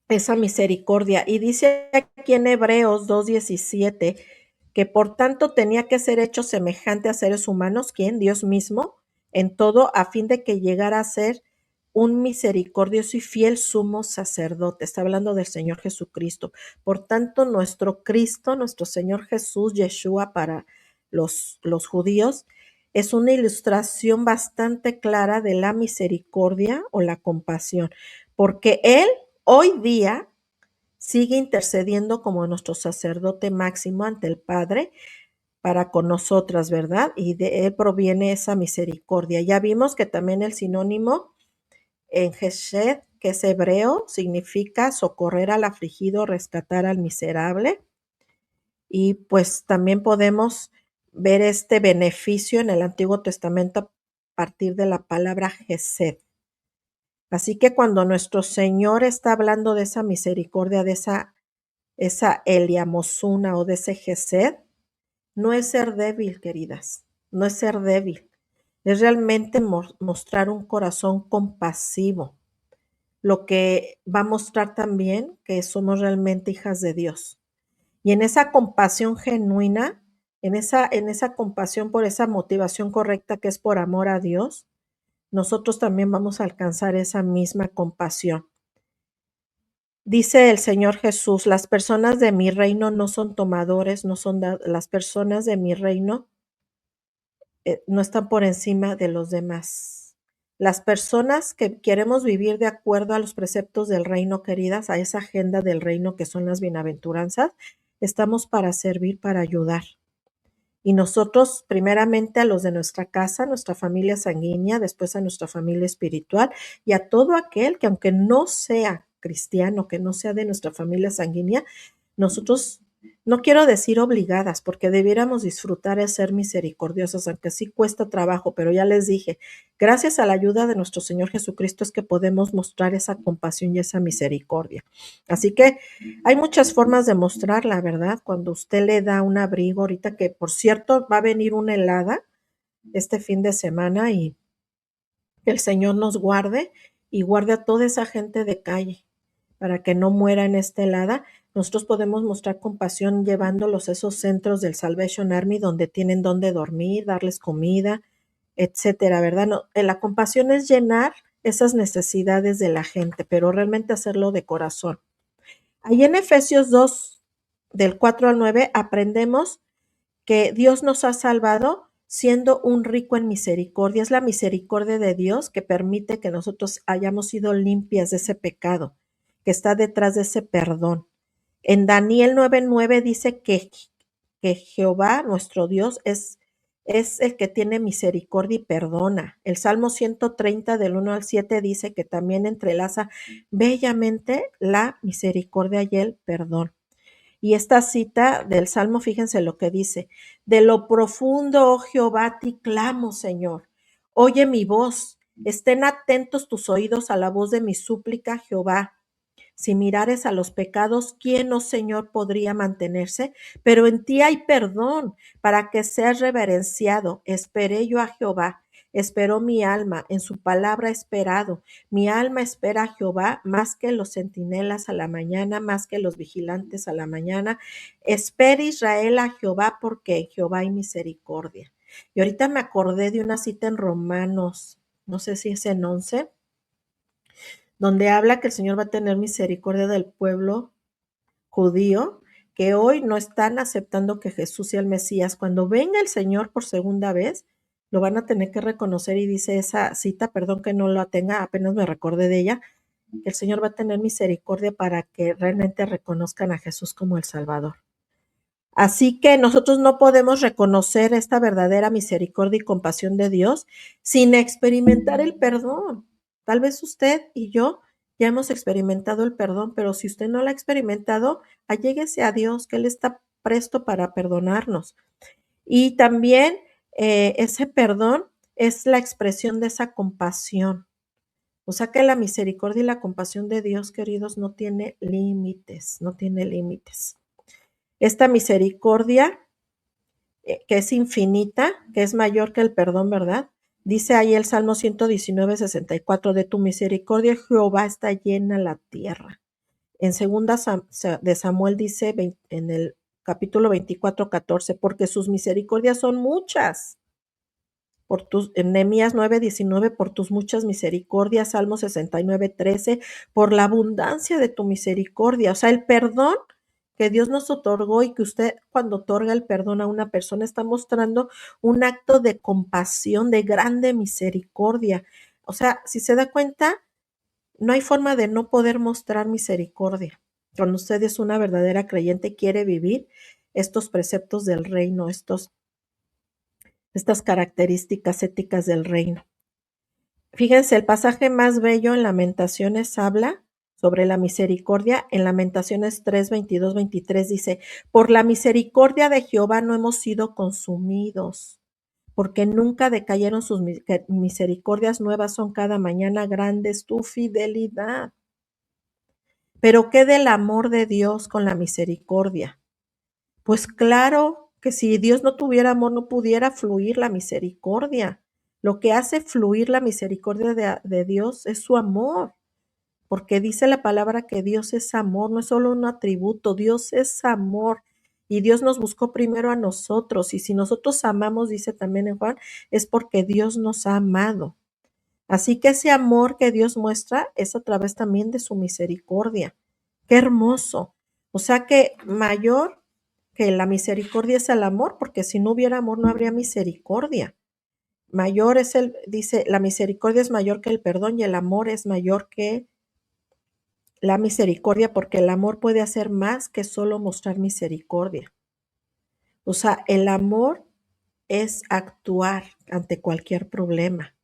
esa misericordia. Y dice aquí en Hebreos 2:17 que por tanto tenía que ser hecho semejante a seres humanos, ¿quién? Dios mismo, en todo, a fin de que llegara a ser un misericordioso y fiel sumo sacerdote. Está hablando del Señor Jesucristo. Por tanto, nuestro Cristo, nuestro Señor Jesús, Yeshua para los judíos, es una ilustración bastante clara de la misericordia o la compasión, porque Él hoy día sigue intercediendo como nuestro sacerdote máximo ante el Padre para con nosotras, ¿verdad? Y de Él proviene esa misericordia. Ya vimos que también el sinónimo en Gesed, que es hebreo, significa socorrer al afligido, rescatar al miserable. Y pues también podemos ver este beneficio en el Antiguo Testamento a partir de la palabra Gesed. Así que cuando nuestro Señor está hablando de esa misericordia, de esa eliamosuna o de ese gesed, no es ser débil, queridas, no es ser débil, es realmente mostrar un corazón compasivo, lo que va a mostrar también que somos realmente hijas de Dios. Y en esa compasión genuina, en esa compasión por esa motivación correcta que es por amor a Dios, nosotros también vamos a alcanzar esa misma compasión. Dice el Señor Jesús, las personas de mi reino no son tomadores, no son las personas de mi reino no están por encima de los demás. Las personas que queremos vivir de acuerdo a los preceptos del reino, queridas, a esa agenda del reino que son las bienaventuranzas, estamos para servir, para ayudar. Y nosotros, primeramente a los de nuestra casa, nuestra familia sanguínea, después a nuestra familia espiritual y a todo aquel que aunque no sea cristiano, que no sea de nuestra familia sanguínea, nosotros, no quiero decir obligadas, porque debiéramos disfrutar de ser misericordiosas, aunque sí cuesta trabajo, pero ya les dije, gracias a la ayuda de nuestro Señor Jesucristo es que podemos mostrar esa compasión y esa misericordia. Así que hay muchas formas de mostrarla, ¿verdad? Cuando usted le da un abrigo, ahorita que por cierto va a venir una helada este fin de semana y el Señor nos guarde y guarde a toda esa gente de calle para que no muera en esta helada. Nosotros podemos mostrar compasión llevándolos a esos centros del Salvation Army donde tienen donde dormir, darles comida, etcétera, ¿verdad? No, la compasión es llenar esas necesidades de la gente, pero realmente hacerlo de corazón. Ahí en Efesios 2, del 4 al 9, aprendemos que Dios nos ha salvado siendo un rico en misericordia. Es la misericordia de Dios que permite que nosotros hayamos sido limpias de ese pecado, que está detrás de ese perdón. En Daniel 9:9 dice que Jehová, nuestro Dios, es el que tiene misericordia y perdona. El Salmo 130 del 1 al 7 dice que también entrelaza bellamente la misericordia y el perdón. Y esta cita del Salmo, fíjense lo que dice: de lo profundo, oh Jehová, a ti clamo, Señor. Oye mi voz, estén atentos tus oídos a la voz de mi súplica, Jehová. Si mirares a los pecados, ¿quién, oh Señor, podría mantenerse? Pero en ti hay perdón, para que seas reverenciado. Esperé yo a Jehová, esperó mi alma, en su palabra esperado. Mi alma espera a Jehová más que los centinelas a la mañana, más que los vigilantes a la mañana. Espera Israel a Jehová, porque en Jehová hay misericordia. Y ahorita me acordé de una cita en Romanos, no sé si es en 11, donde habla que el Señor va a tener misericordia del pueblo judío, que hoy no están aceptando que Jesús sea el Mesías. Cuando venga el Señor por segunda vez, lo van a tener que reconocer, y dice esa cita, perdón que no la tenga, apenas me recordé de ella, que el Señor va a tener misericordia para que realmente reconozcan a Jesús como el Salvador. Así que nosotros no podemos reconocer esta verdadera misericordia y compasión de Dios sin experimentar el perdón. Tal vez usted y yo ya hemos experimentado el perdón, pero si usted no lo ha experimentado, alléguese a Dios, que Él está presto para perdonarnos. Y también ese perdón es la expresión de esa compasión. O sea que la misericordia y la compasión de Dios, queridos, no tiene límites, no tiene límites. Esta misericordia, que es infinita, que es mayor que el perdón, ¿verdad? Dice ahí el Salmo 119:64, de tu misericordia, Jehová, está llena la tierra. En segunda de Samuel dice en el capítulo 24:14, porque sus misericordias son muchas. En Nehemías 9:19, por tus muchas misericordias. Salmo 69:13, por la abundancia de tu misericordia. O sea, el perdón que Dios nos otorgó, y que usted, cuando otorga el perdón a una persona, está mostrando un acto de compasión, de grande misericordia. O sea, si se da cuenta, no hay forma de no poder mostrar misericordia. Cuando usted es una verdadera creyente, quiere vivir estos preceptos del reino, estas características éticas del reino. Fíjense, el pasaje más bello en Lamentaciones habla sobre la misericordia. En Lamentaciones 3, 22, 23 dice, por la misericordia de Jehová no hemos sido consumidos, porque nunca decayeron sus misericordias, nuevas son cada mañana, grande es tu fidelidad. Pero ¿qué del amor de Dios con la misericordia? Pues claro que si Dios no tuviera amor, no pudiera fluir la misericordia. Lo que hace fluir la misericordia de Dios es su amor, porque dice la palabra que Dios es amor, no es solo un atributo, Dios es amor. Y Dios nos buscó primero a nosotros, y si nosotros amamos, dice también en Juan, es porque Dios nos ha amado. Así que ese amor que Dios muestra es a través también de su misericordia. ¡Qué hermoso! O sea que mayor que la misericordia es el amor, porque si no hubiera amor no habría misericordia. Mayor es dice, la misericordia es mayor que el perdón, y el amor es mayor que la misericordia, porque el amor puede hacer más que solo mostrar misericordia. O sea, el amor es actuar ante cualquier problema,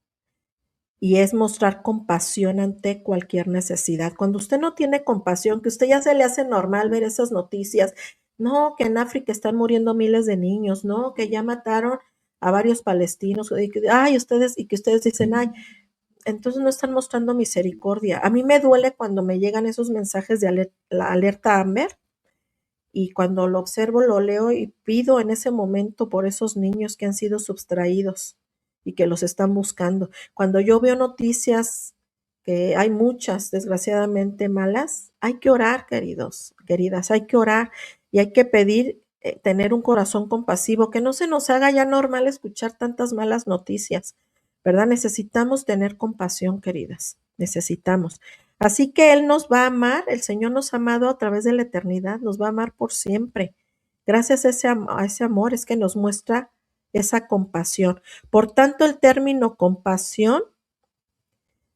y es mostrar compasión ante cualquier necesidad. Cuando usted no tiene compasión, que usted ya se le hace normal ver esas noticias, no, que en África están muriendo miles de niños, no, que ya mataron a varios palestinos, y que, y que ustedes dicen, entonces no están mostrando misericordia. A mí me duele cuando me llegan esos mensajes de la alerta Amber, y cuando lo observo, lo leo y pido en ese momento por esos niños que han sido sustraídos y que los están buscando. Cuando yo veo noticias, que hay muchas desgraciadamente malas, hay que orar, queridas, hay que orar, y hay que pedir tener un corazón compasivo, que no se nos haga ya normal escuchar tantas malas noticias, ¿verdad? Necesitamos tener compasión, queridas, necesitamos. Así que Él nos va a amar, el Señor nos ha amado a través de la eternidad, nos va a amar por siempre. Gracias a ese amor es que nos muestra esa compasión. Por tanto, el término compasión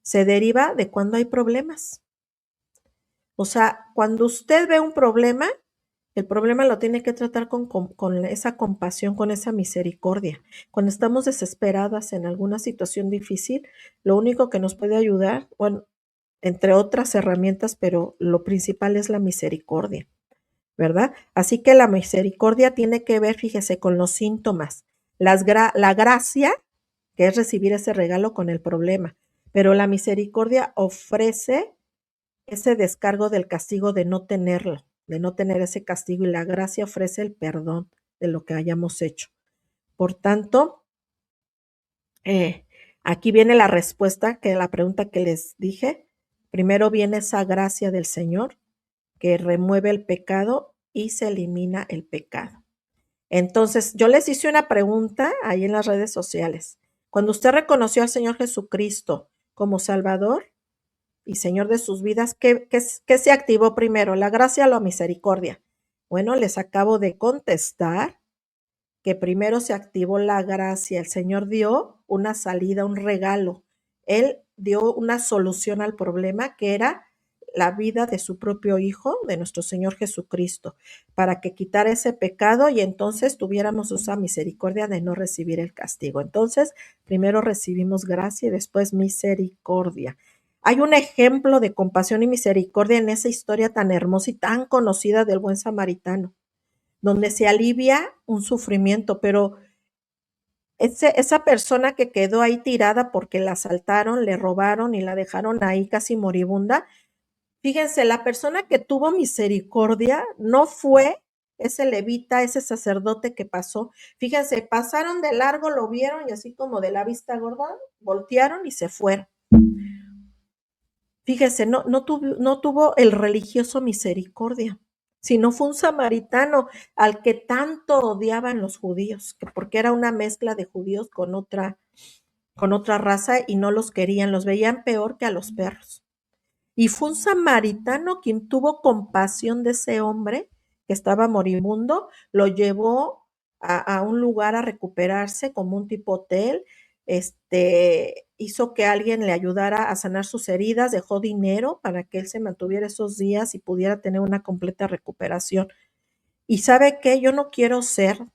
se deriva de cuando hay problemas. O sea, cuando usted ve un problema, el problema lo tiene que tratar con esa compasión, con esa misericordia. Cuando estamos desesperadas en alguna situación difícil, lo único que nos puede ayudar, bueno, entre otras herramientas, pero lo principal es la misericordia, ¿verdad? Así que la misericordia tiene que ver, fíjese, con los síntomas. La gracia, que es recibir ese regalo, con el problema, pero la misericordia ofrece ese descargo del castigo de no tenerlo, de no tener ese castigo, y la gracia ofrece el perdón de lo que hayamos hecho. Por tanto, aquí viene la respuesta, que la pregunta que les dije. Primero viene esa gracia del Señor que remueve el pecado y se elimina el pecado. Entonces, yo les hice una pregunta ahí en las redes sociales. Cuando usted reconoció al Señor Jesucristo como Salvador y Señor de sus vidas, ¿qué se activó primero, la gracia o la misericordia? Bueno, les acabo de contestar que primero se activó la gracia. El Señor dio una salida, un regalo. Él dio una solución al problema que era la vida de su propio Hijo, de nuestro Señor Jesucristo, para que quitara ese pecado y entonces tuviéramos esa misericordia de no recibir el castigo. Entonces, primero recibimos gracia y después misericordia. Hay un ejemplo de compasión y misericordia en esa historia tan hermosa y tan conocida del buen samaritano, donde se alivia un sufrimiento, pero esa persona que quedó ahí tirada porque la asaltaron, le robaron y la dejaron ahí casi moribunda, fíjense, la persona que tuvo misericordia no fue ese levita, ese sacerdote que pasó. Fíjense, pasaron de largo, lo vieron y así como de la vista gorda, voltearon y se fueron. Fíjese, no tuvo el religioso misericordia, sino fue un samaritano al que tanto odiaban los judíos, porque era una mezcla de judíos con otra raza y no los querían, los veían peor que a los perros. Y fue un samaritano quien tuvo compasión de ese hombre que estaba moribundo, lo llevó a un lugar a recuperarse como un tipo hotel, hizo que alguien le ayudara a sanar sus heridas, dejó dinero para que él se mantuviera esos días y pudiera tener una completa recuperación. Y sabe qué, yo no quiero ser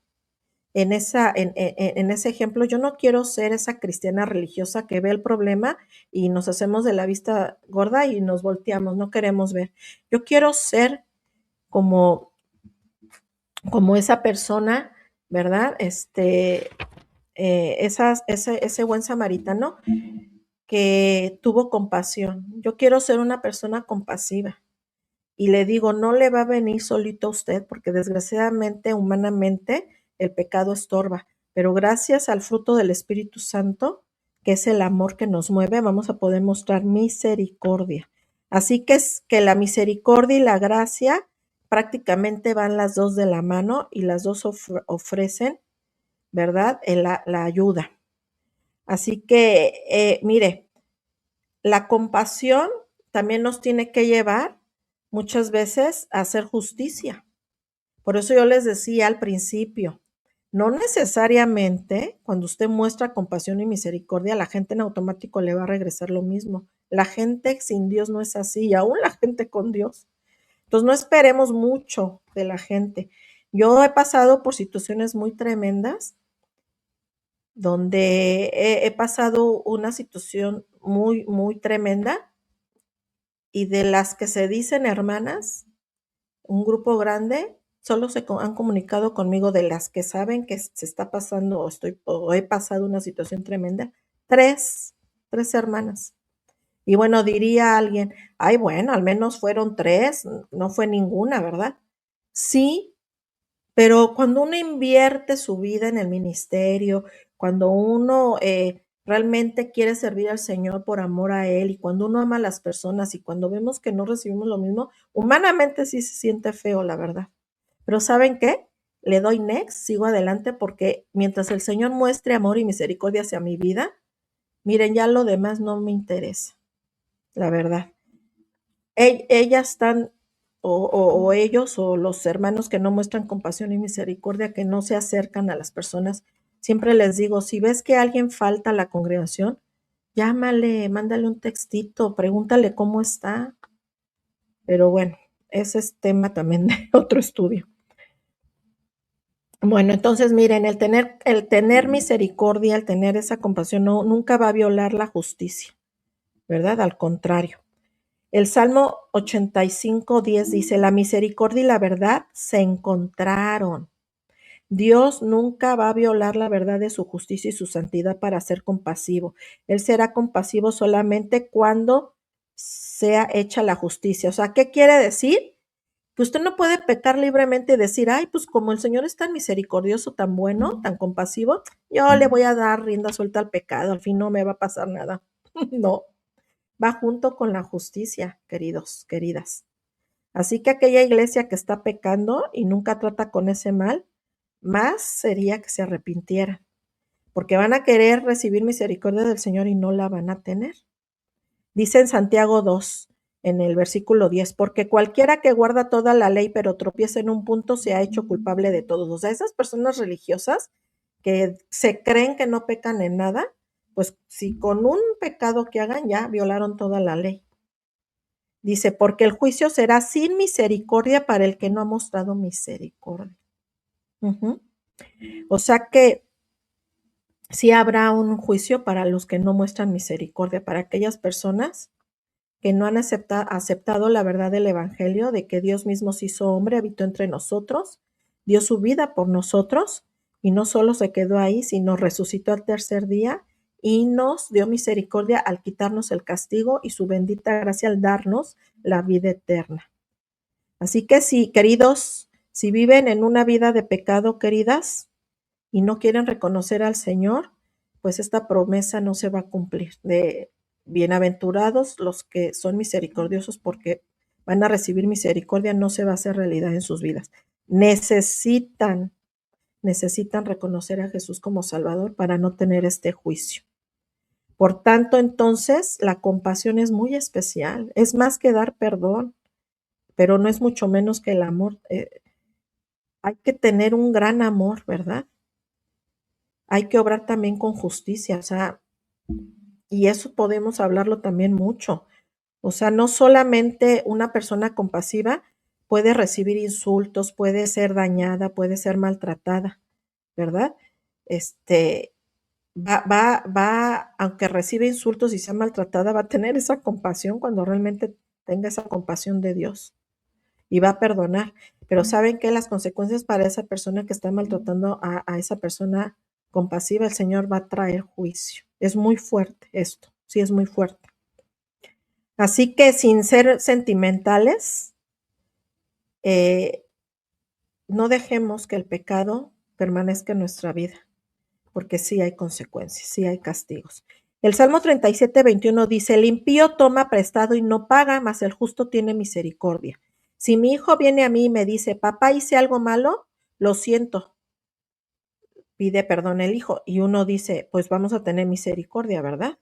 en ese ejemplo, yo no quiero ser esa cristiana religiosa que ve el problema y nos hacemos de la vista gorda y nos volteamos, no queremos ver. Yo quiero ser como esa persona, ¿verdad? Ese buen samaritano que tuvo compasión. Yo quiero ser una persona compasiva. Y le digo, no le va a venir solito a usted, porque desgraciadamente, humanamente, el pecado estorba. Pero gracias al fruto del Espíritu Santo, que es el amor que nos mueve, vamos a poder mostrar misericordia. Así que es que la misericordia y la gracia prácticamente van las dos de la mano y las dos ofrecen, ¿verdad? La ayuda. Así que, mire, la compasión también nos tiene que llevar muchas veces a hacer justicia. Por eso yo les decía al principio, no necesariamente cuando usted muestra compasión y misericordia, la gente en automático le va a regresar lo mismo. La gente sin Dios no es así, y aún la gente con Dios. Entonces no esperemos mucho de la gente. Yo he pasado por situaciones muy tremendas donde he pasado una situación muy, muy tremenda y de las que se dicen hermanas, un grupo grande, solo han comunicado conmigo de las que saben que se está pasando o he pasado una situación tremenda, tres hermanas. Y bueno, diría alguien, ay, bueno, al menos fueron tres, no fue ninguna, ¿verdad? Sí, pero cuando uno invierte su vida en el ministerio, cuando uno realmente quiere servir al Señor por amor a Él y cuando uno ama a las personas y cuando vemos que no recibimos lo mismo, humanamente sí se siente feo, la verdad. Pero ¿saben qué? Le doy next, sigo adelante porque mientras el Señor muestre amor y misericordia hacia mi vida, miren, ya lo demás no me interesa, la verdad. Ellas están, o ellos, o los hermanos que no muestran compasión y misericordia, que no se acercan a las personas, siempre les digo, si ves que alguien falta a la congregación, llámale, mándale un textito, pregúntale cómo está. Pero bueno, ese es tema también de otro estudio. Bueno, entonces miren, el tener misericordia, el tener esa compasión, nunca va a violar la justicia, ¿verdad? Al contrario. El Salmo 85:10 dice, la misericordia y la verdad se encontraron. Dios nunca va a violar la verdad de su justicia y su santidad para ser compasivo. Él será compasivo solamente cuando sea hecha la justicia. O sea, ¿qué quiere decir? Que usted no puede pecar libremente y decir, ay, pues como el Señor es tan misericordioso, tan bueno, tan compasivo, yo le voy a dar rienda suelta al pecado, al fin no me va a pasar nada. No, va junto con la justicia, queridos, queridas. Así que aquella iglesia que está pecando y nunca trata con ese mal, más sería que se arrepintiera, porque van a querer recibir misericordia del Señor y no la van a tener. Dice en Santiago 2, en el versículo 10, porque cualquiera que guarda toda la ley pero tropieza en un punto se ha hecho culpable de todos. O sea, esas personas religiosas que se creen que no pecan en nada, pues si con un pecado que hagan ya violaron toda la ley. Dice, porque el juicio será sin misericordia para el que no ha mostrado misericordia. Uh-huh. O sea que sí habrá un juicio para los que no muestran misericordia, para aquellas personas que no han aceptado la verdad del Evangelio, de que Dios mismo se hizo hombre, habitó entre nosotros, dio su vida por nosotros, y no solo se quedó ahí, sino resucitó al tercer día y nos dio misericordia al quitarnos el castigo y su bendita gracia al darnos la vida eterna. Así que sí, queridos, si viven en una vida de pecado, queridas, y no quieren reconocer al Señor, pues esta promesa no se va a cumplir. De bienaventurados los que son misericordiosos porque van a recibir misericordia, no se va a hacer realidad en sus vidas. Necesitan reconocer a Jesús como Salvador para no tener este juicio. Por tanto, entonces, la compasión es muy especial, es más que dar perdón, pero no es mucho menos que el amor. Hay que tener un gran amor, ¿verdad? Hay que obrar también con justicia, o sea, y eso podemos hablarlo también mucho. O sea, no solamente una persona compasiva puede recibir insultos, puede ser dañada, puede ser maltratada, ¿verdad? Aunque recibe insultos y sea maltratada, va a tener esa compasión cuando realmente tenga esa compasión de Dios y va a perdonar. Pero saben que las consecuencias para esa persona que está maltratando a esa persona compasiva, el Señor va a traer juicio. Es muy fuerte esto, sí es muy fuerte. Así que sin ser sentimentales, no dejemos que el pecado permanezca en nuestra vida, porque sí hay consecuencias, sí hay castigos. El Salmo 37:21 dice, el impío toma prestado y no paga, mas el justo tiene misericordia. Si mi hijo viene a mí y me dice, papá, hice algo malo, lo siento, pide perdón el hijo. Y uno dice, pues vamos a tener misericordia, ¿verdad?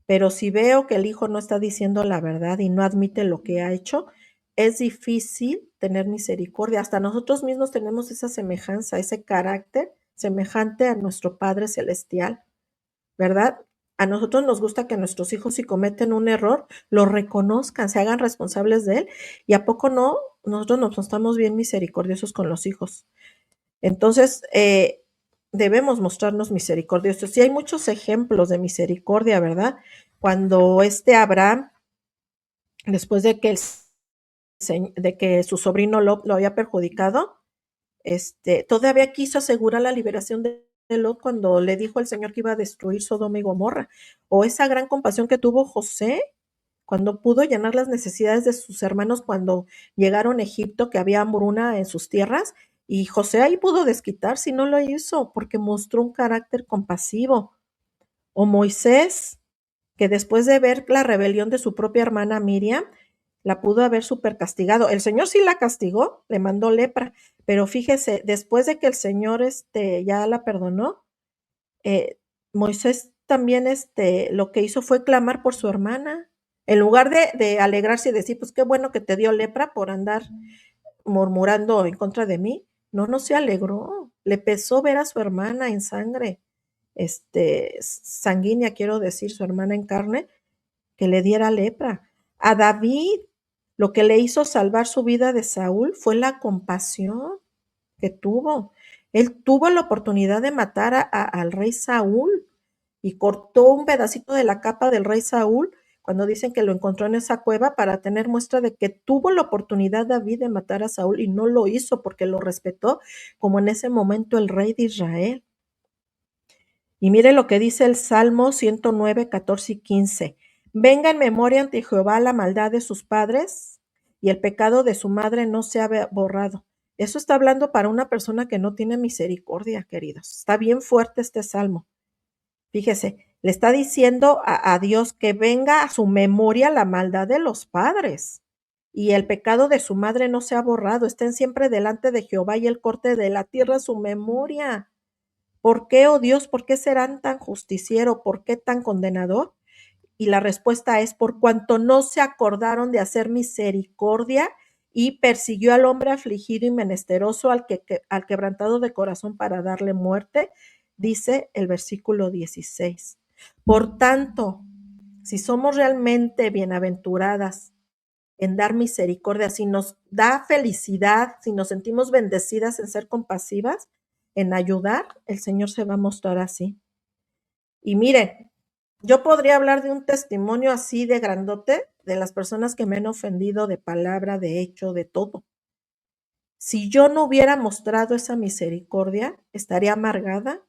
Pero si veo que el hijo no está diciendo la verdad y no admite lo que ha hecho, es difícil tener misericordia. Hasta nosotros mismos tenemos esa semejanza, ese carácter semejante a nuestro Padre Celestial, ¿verdad? A nosotros nos gusta que nuestros hijos, si cometen un error, lo reconozcan, se hagan responsables de él. ¿Y a poco no? Nosotros nos estamos bien misericordiosos con los hijos. Entonces, debemos mostrarnos misericordiosos. Y hay muchos ejemplos de misericordia, ¿verdad? Cuando Abraham, después de que su sobrino Lot lo había perjudicado, todavía quiso asegurar la liberación de Lot cuando le dijo al Señor que iba a destruir Sodoma y Gomorra. O esa gran compasión que tuvo José cuando pudo llenar las necesidades de sus hermanos cuando llegaron a Egipto, que había hambruna en sus tierras, y José ahí pudo desquitarse y no lo hizo porque mostró un carácter compasivo. O Moisés, que después de ver la rebelión de su propia hermana Miriam, la pudo haber súper castigado. El Señor sí la castigó, le mandó lepra, pero fíjese, después de que el Señor ya la perdonó, Moisés también lo que hizo fue clamar por su hermana. En lugar de alegrarse y decir, pues qué bueno que te dio lepra por andar murmurando en contra de mí, no se alegró. Le pesó ver a su hermana en sangre, sanguínea, quiero decir, su hermana en carne, que le diera lepra. A David, lo que le hizo salvar su vida de Saúl fue la compasión que tuvo. Él tuvo la oportunidad de matar al rey Saúl y cortó un pedacito de la capa del rey Saúl cuando dicen que lo encontró en esa cueva para tener muestra de que tuvo la oportunidad David de matar a Saúl y no lo hizo porque lo respetó como en ese momento el rey de Israel. Y mire lo que dice el Salmo 109, 14 y 15. Venga en memoria ante Jehová la maldad de sus padres y el pecado de su madre no se ha borrado. Eso está hablando para una persona que no tiene misericordia, queridos. Está bien fuerte este salmo. Fíjese, le está diciendo a Dios que venga a su memoria la maldad de los padres y el pecado de su madre no se ha borrado. Estén siempre delante de Jehová y el corte de la tierra su memoria. ¿Por qué, oh Dios, por qué serán tan justiciero? ¿Por qué tan condenador? Y la respuesta es: por cuanto no se acordaron de hacer misericordia, y persiguió al hombre afligido y menesteroso, al quebrantado de corazón, para darle muerte, dice el versículo 16. Por tanto, si somos realmente bienaventuradas en dar misericordia, si nos da felicidad, si nos sentimos bendecidas en ser compasivas, en ayudar, el Señor se va a mostrar así. Y miren, yo podría hablar de un testimonio así de grandote de las personas que me han ofendido de palabra, de hecho, de todo. Si yo no hubiera mostrado esa misericordia, estaría amargada,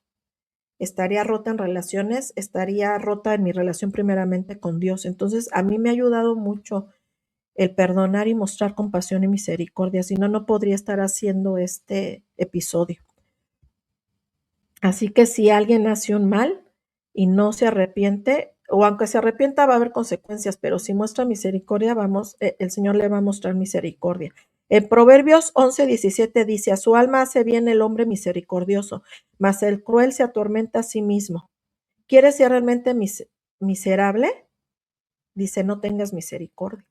estaría rota en relaciones, estaría rota en mi relación primeramente con Dios. Entonces, a mí me ha ayudado mucho el perdonar y mostrar compasión y misericordia, si no, no podría estar haciendo este episodio. Así que si alguien hace un mal y no se arrepiente, o aunque se arrepienta va a haber consecuencias, pero si muestra misericordia, el Señor le va a mostrar misericordia. En Proverbios 11:17 dice: a su alma hace bien el hombre misericordioso, mas el cruel se atormenta a sí mismo. ¿Quieres ser realmente miserable? Dice: no tengas misericordia.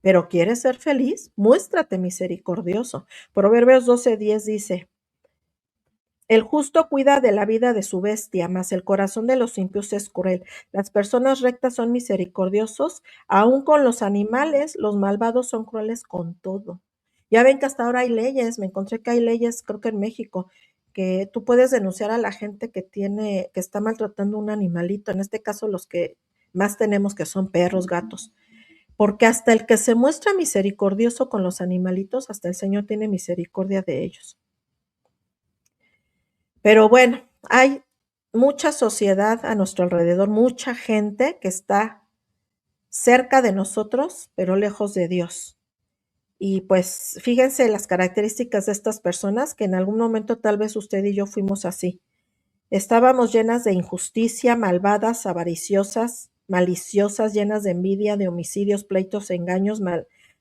Pero ¿quieres ser feliz? Muéstrate misericordioso. Proverbios 12:10 dice: el justo cuida de la vida de su bestia, mas el corazón de los impíos es cruel. Las personas rectas son misericordiosos, aun con los animales. Los malvados son crueles con todo. Ya ven que hasta ahora hay leyes, me encontré que hay leyes, creo que en México, que tú puedes denunciar a la gente que está maltratando un animalito, en este caso los que más tenemos, que son perros, gatos. Porque hasta el que se muestra misericordioso con los animalitos, hasta el Señor tiene misericordia de ellos. Pero bueno, hay mucha sociedad a nuestro alrededor, mucha gente que está cerca de nosotros, pero lejos de Dios. Y pues fíjense las características de estas personas, que en algún momento tal vez usted y yo fuimos así. Estábamos llenas de injusticia, malvadas, avariciosas, maliciosas, llenas de envidia, de homicidios, pleitos, engaños,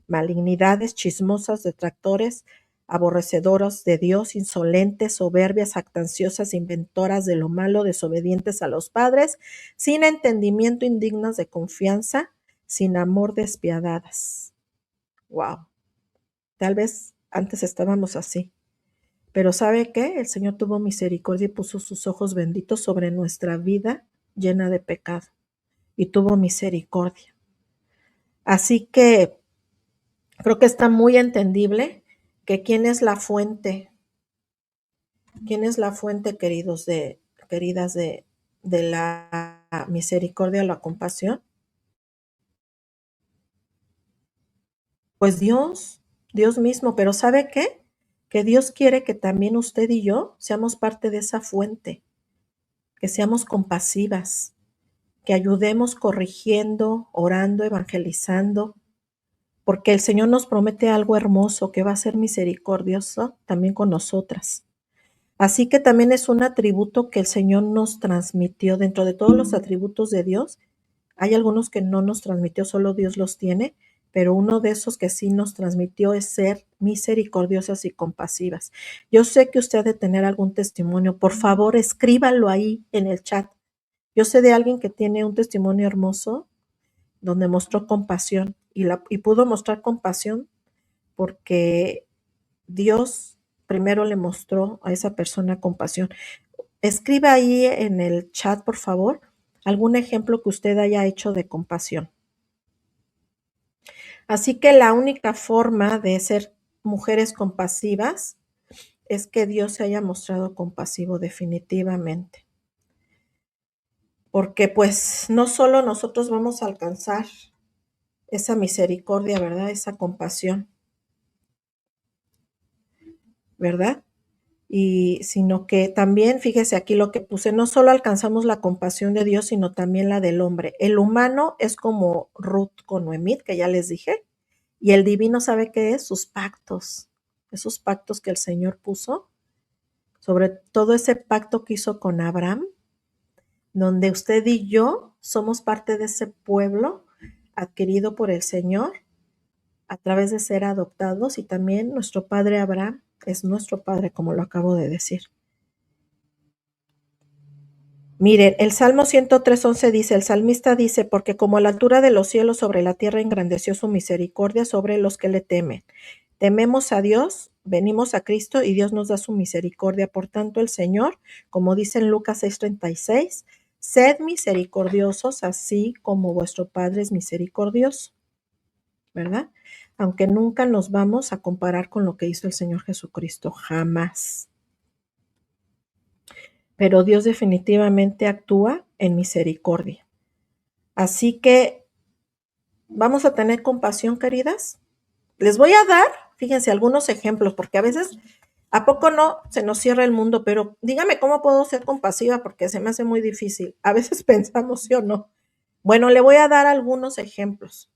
malignidades, chismosas, detractores, aborrecedoras de Dios, insolentes, soberbias, jactanciosas, inventoras de lo malo, desobedientes a los padres, sin entendimiento, indignas de confianza, sin amor, despiadadas. Wow. Tal vez antes estábamos así. Pero ¿sabe qué? El Señor tuvo misericordia y puso sus ojos benditos sobre nuestra vida llena de pecado, y tuvo misericordia. Así que creo que está muy entendible que quién es la fuente, queridas, de la misericordia o la compasión. Pues Dios mismo. Pero ¿sabe qué? Que Dios quiere que también usted y yo seamos parte de esa fuente, que seamos compasivas, que ayudemos corrigiendo, orando, evangelizando, porque el Señor nos promete algo hermoso, que va a ser misericordioso también con nosotras. Así que también es un atributo que el Señor nos transmitió. Dentro de todos los atributos de Dios, hay algunos que no nos transmitió, solo Dios los tiene, pero uno de esos que sí nos transmitió es ser misericordiosas y compasivas. Yo sé que usted ha de tener algún testimonio. Por favor, escríbalo ahí en el chat. Yo sé de alguien que tiene un testimonio hermoso donde mostró compasión, y pudo mostrar compasión porque Dios primero le mostró a esa persona compasión. Escriba ahí en el chat, por favor, algún ejemplo que usted haya hecho de compasión. Así que la única forma de ser mujeres compasivas es que Dios se haya mostrado compasivo definitivamente. Porque pues no solo nosotros vamos a alcanzar esa misericordia, ¿verdad? Esa compasión, ¿verdad? Y sino que también, fíjese aquí lo que puse, no solo alcanzamos la compasión de Dios, sino también la del hombre. El humano es como Ruth con Noemí, que ya les dije, y el divino, ¿sabe qué es? Sus pactos, esos pactos que el Señor puso, sobre todo ese pacto que hizo con Abraham, donde usted y yo somos parte de ese pueblo adquirido por el Señor a través de ser adoptados, y también nuestro padre Abraham es nuestro padre, como lo acabo de decir. Miren, el Salmo 103:11 dice, el salmista dice, porque como a la altura de los cielos sobre la tierra engrandeció su misericordia sobre los que le temen. Tememos a Dios, venimos a Cristo y Dios nos da su misericordia. Por tanto, el Señor, como dice en Lucas 6:36, sed misericordiosos, así como vuestro Padre es misericordioso, ¿verdad? Aunque nunca nos vamos a comparar con lo que hizo el Señor Jesucristo, jamás. Pero Dios definitivamente actúa en misericordia. Así que vamos a tener compasión, queridas. Les voy a dar, fíjense, algunos ejemplos, porque a veces, ¿a poco no se nos cierra el mundo? Pero dígame cómo puedo ser compasiva, porque se me hace muy difícil. A veces pensamos, ¿sí o no? Bueno, le voy a dar algunos ejemplos.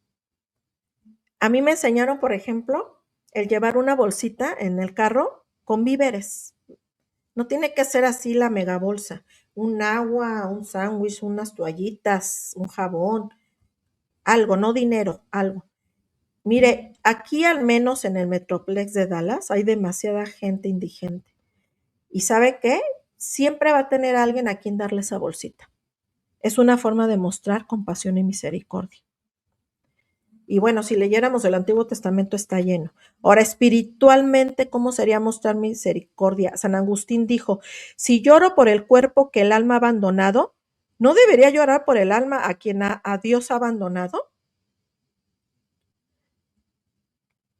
A mí me enseñaron, por ejemplo, el llevar una bolsita en el carro con víveres. No tiene que ser así la mega bolsa. Un agua, un sándwich, unas toallitas, un jabón, algo, no dinero, algo. Mire, aquí al menos en el Metroplex de Dallas hay demasiada gente indigente. ¿Y sabe qué? Siempre va a tener alguien a quien darle esa bolsita. Es una forma de mostrar compasión y misericordia. Y bueno, si leyéramos el Antiguo Testamento está lleno. Ahora, espiritualmente, ¿cómo sería mostrar misericordia? San Agustín dijo, si lloro por el cuerpo que el alma ha abandonado, ¿no debería llorar por el alma a quien a Dios ha abandonado?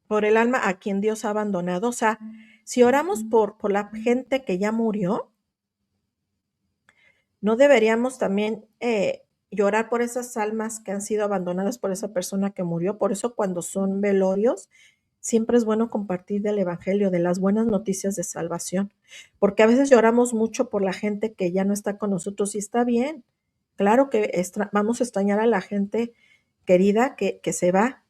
Por el alma a quien Dios ha abandonado. O sea, si oramos por la gente que ya murió, ¿no deberíamos también llorar por esas almas que han sido abandonadas por esa persona que murió? Por eso cuando son velorios, siempre es bueno compartir del evangelio, de las buenas noticias de salvación, porque a veces lloramos mucho por la gente que ya no está con nosotros y está bien. Claro que vamos a extrañar a la gente querida que se va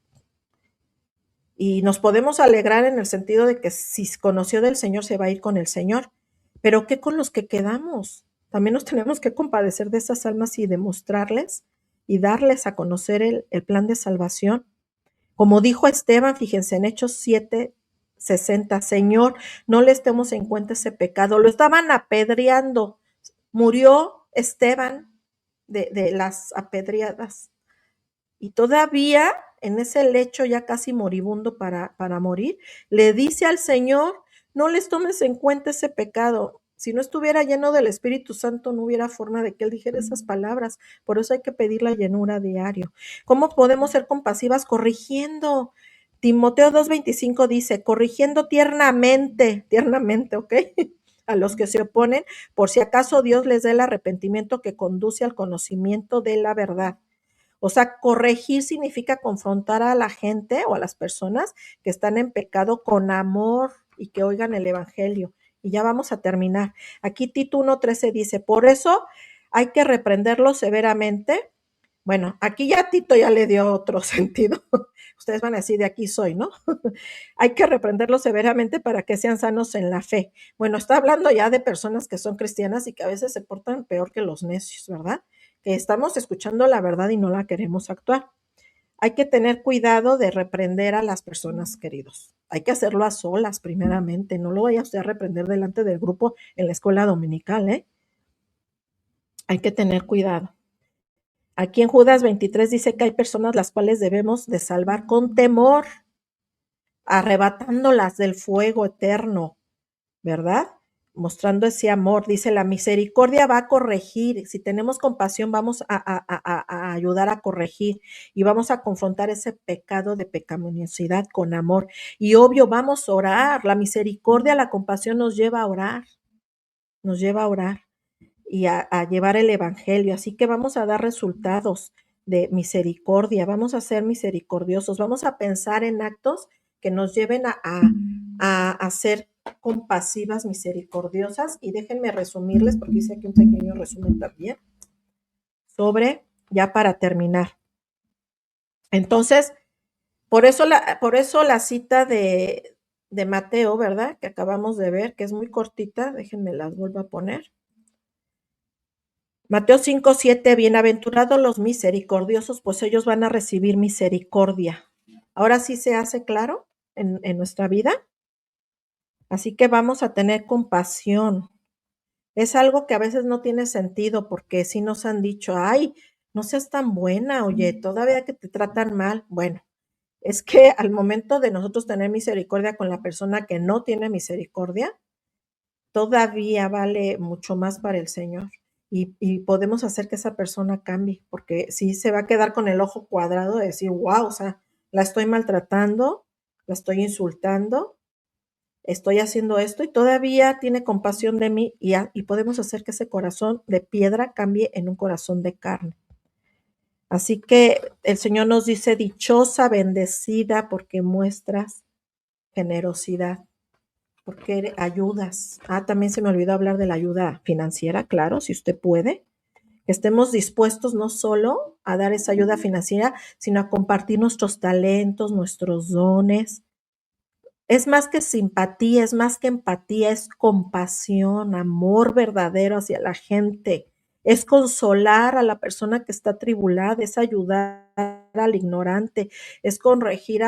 y nos podemos alegrar en el sentido de que si conoció del Señor se va a ir con el Señor, pero ¿qué con los que quedamos? También nos tenemos que compadecer de esas almas y demostrarles y darles a conocer el plan de salvación. Como dijo Esteban, fíjense en Hechos 7:60, Señor, no les demos en cuenta ese pecado. Lo estaban apedreando. Murió Esteban de las apedreadas. Y todavía en ese lecho ya casi moribundo para morir, le dice al Señor, no les tomes en cuenta ese pecado. Si no estuviera lleno del Espíritu Santo, no hubiera forma de que Él dijera esas palabras. Por eso hay que pedir la llenura diario. ¿Cómo podemos ser compasivas? Corrigiendo. Timoteo 2:25 dice, corrigiendo tiernamente, ¿ok? A los que se oponen, por si acaso Dios les dé el arrepentimiento que conduce al conocimiento de la verdad. O sea, corregir significa confrontar a la gente o a las personas que están en pecado con amor y que oigan el evangelio. Y ya vamos a terminar. Aquí Tito 1:13 dice, por eso hay que reprenderlo severamente. Bueno, aquí ya Tito ya le dio otro sentido. Ustedes van a decir, de aquí soy, ¿no? Hay que reprenderlo severamente para que sean sanos en la fe. Bueno, está hablando ya de personas que son cristianas y que a veces se portan peor que los necios, ¿verdad? Que estamos escuchando la verdad y no la queremos actuar. Hay que tener cuidado de reprender a las personas, queridos. Hay que hacerlo a solas, primeramente. No lo vaya usted a reprender delante del grupo en la escuela dominical, ¿eh? Hay que tener cuidado. Aquí en Judas 23 dice que hay personas las cuales debemos de salvar con temor, arrebatándolas del fuego eterno, ¿verdad? Mostrando ese amor. Dice, la misericordia va a corregir. Si tenemos compasión, vamos a ayudar a corregir y vamos a confrontar ese pecado de pecaminosidad con amor. Y obvio, vamos a orar. La misericordia, la compasión nos lleva a orar. Nos lleva a orar y a llevar el evangelio. Así que vamos a dar resultados de misericordia. Vamos a ser misericordiosos. Vamos a pensar en actos que nos lleven a ser compasivas, misericordiosas. Y déjenme resumirles, porque hice aquí un pequeño resumen también, sobre, ya para terminar. Entonces, por eso la cita de Mateo, ¿verdad? Que acabamos de ver, que es muy cortita, déjenme las vuelvo a poner. Mateo 5:7, bienaventurados los misericordiosos, pues ellos van a recibir misericordia. Ahora sí se hace claro en nuestra vida. Así que vamos a tener compasión. Es algo que a veces no tiene sentido porque sí nos han dicho, ay, no seas tan buena, oye, todavía que te tratan mal. Bueno, es que al momento de nosotros tener misericordia con la persona que no tiene misericordia, todavía vale mucho más para el Señor. Y podemos hacer que esa persona cambie, porque si se va a quedar con el ojo cuadrado de decir, wow, o sea, la estoy maltratando, la estoy insultando, estoy haciendo esto y todavía tiene compasión de mí y podemos hacer que ese corazón de piedra cambie en un corazón de carne. Así que el Señor nos dice, dichosa, bendecida, porque muestras generosidad, porque ayudas. También se me olvidó hablar de la ayuda financiera, claro, si usted puede. Que estemos dispuestos no solo a dar esa ayuda financiera, sino a compartir nuestros talentos, nuestros dones. Es más que simpatía, es más que empatía, es compasión, amor verdadero hacia la gente. Es consolar a la persona que está atribulada, es ayudar al ignorante, es corregir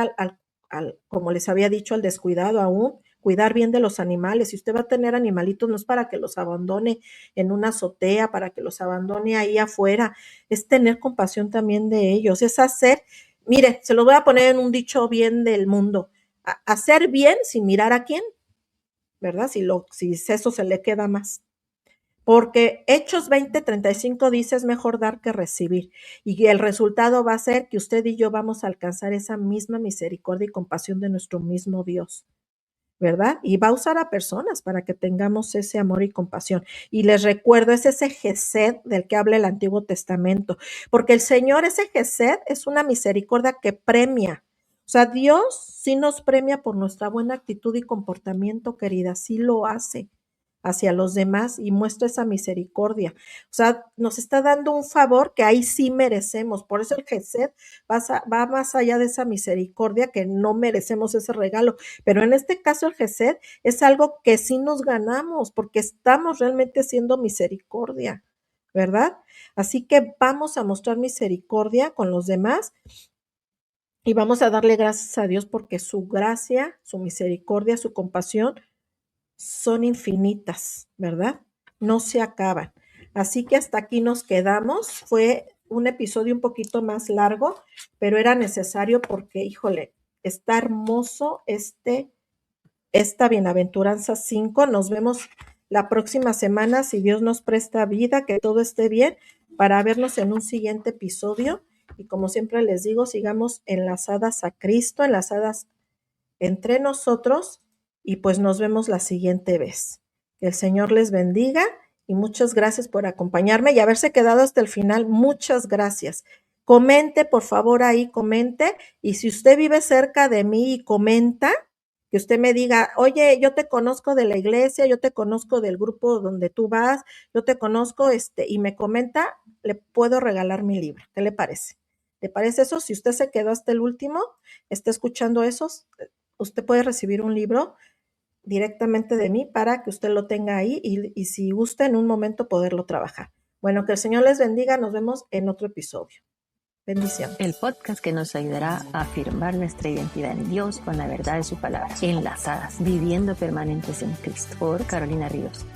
como les había dicho, al descuidado aún, cuidar bien de los animales. Si usted va a tener animalitos, no es para que los abandone en una azotea, para que los abandone ahí afuera, es tener compasión también de ellos, es hacer, mire, se lo voy a poner en un dicho bien del mundo, hacer bien sin mirar a quién, ¿verdad? Si eso se le queda más. Porque Hechos 20:35 dice, es mejor dar que recibir. Y el resultado va a ser que usted y yo vamos a alcanzar esa misma misericordia y compasión de nuestro mismo Dios, ¿verdad? Y va a usar a personas para que tengamos ese amor y compasión. Y les recuerdo, es ese gesed del que habla el Antiguo Testamento, porque el Señor, ese gesed es una misericordia que premia. O sea, Dios sí nos premia por nuestra buena actitud y comportamiento, querida, sí lo hace hacia los demás y muestra esa misericordia. O sea, nos está dando un favor que ahí sí merecemos. Por eso el gesed va más allá de esa misericordia que no merecemos ese regalo. Pero en este caso el gesed es algo que sí nos ganamos porque estamos realmente haciendo misericordia, ¿verdad? Así que vamos a mostrar misericordia con los demás y vamos a darle gracias a Dios porque su gracia, su misericordia, su compasión son infinitas, ¿verdad? No se acaban. Así que hasta aquí nos quedamos. Fue un episodio un poquito más largo, pero era necesario porque, híjole, está hermoso esta Bienaventuranza 5. Nos vemos la próxima semana, si Dios nos presta vida, que todo esté bien, para vernos en un siguiente episodio. Y como siempre les digo, sigamos enlazadas a Cristo, enlazadas entre nosotros, y pues nos vemos la siguiente vez. Que el Señor les bendiga y muchas gracias por acompañarme y haberse quedado hasta el final. Muchas gracias. Comente, por favor, ahí comente, y si usted vive cerca de mí y comenta, que usted me diga, oye, yo te conozco de la iglesia, yo te conozco del grupo donde tú vas, yo te conozco, y me comenta, le puedo regalar mi libro. ¿Qué le parece? ¿Le parece eso? Si usted se quedó hasta el último, está escuchando esos, usted puede recibir un libro directamente de mí para que usted lo tenga ahí y si gusta en un momento poderlo trabajar. Bueno, que el Señor les bendiga. Nos vemos en otro episodio. Bendiciones. El podcast que nos ayudará a afirmar nuestra identidad en Dios con la verdad de su palabra. Enlazadas, viviendo permanentes en Cristo. Por Carolina Ríos.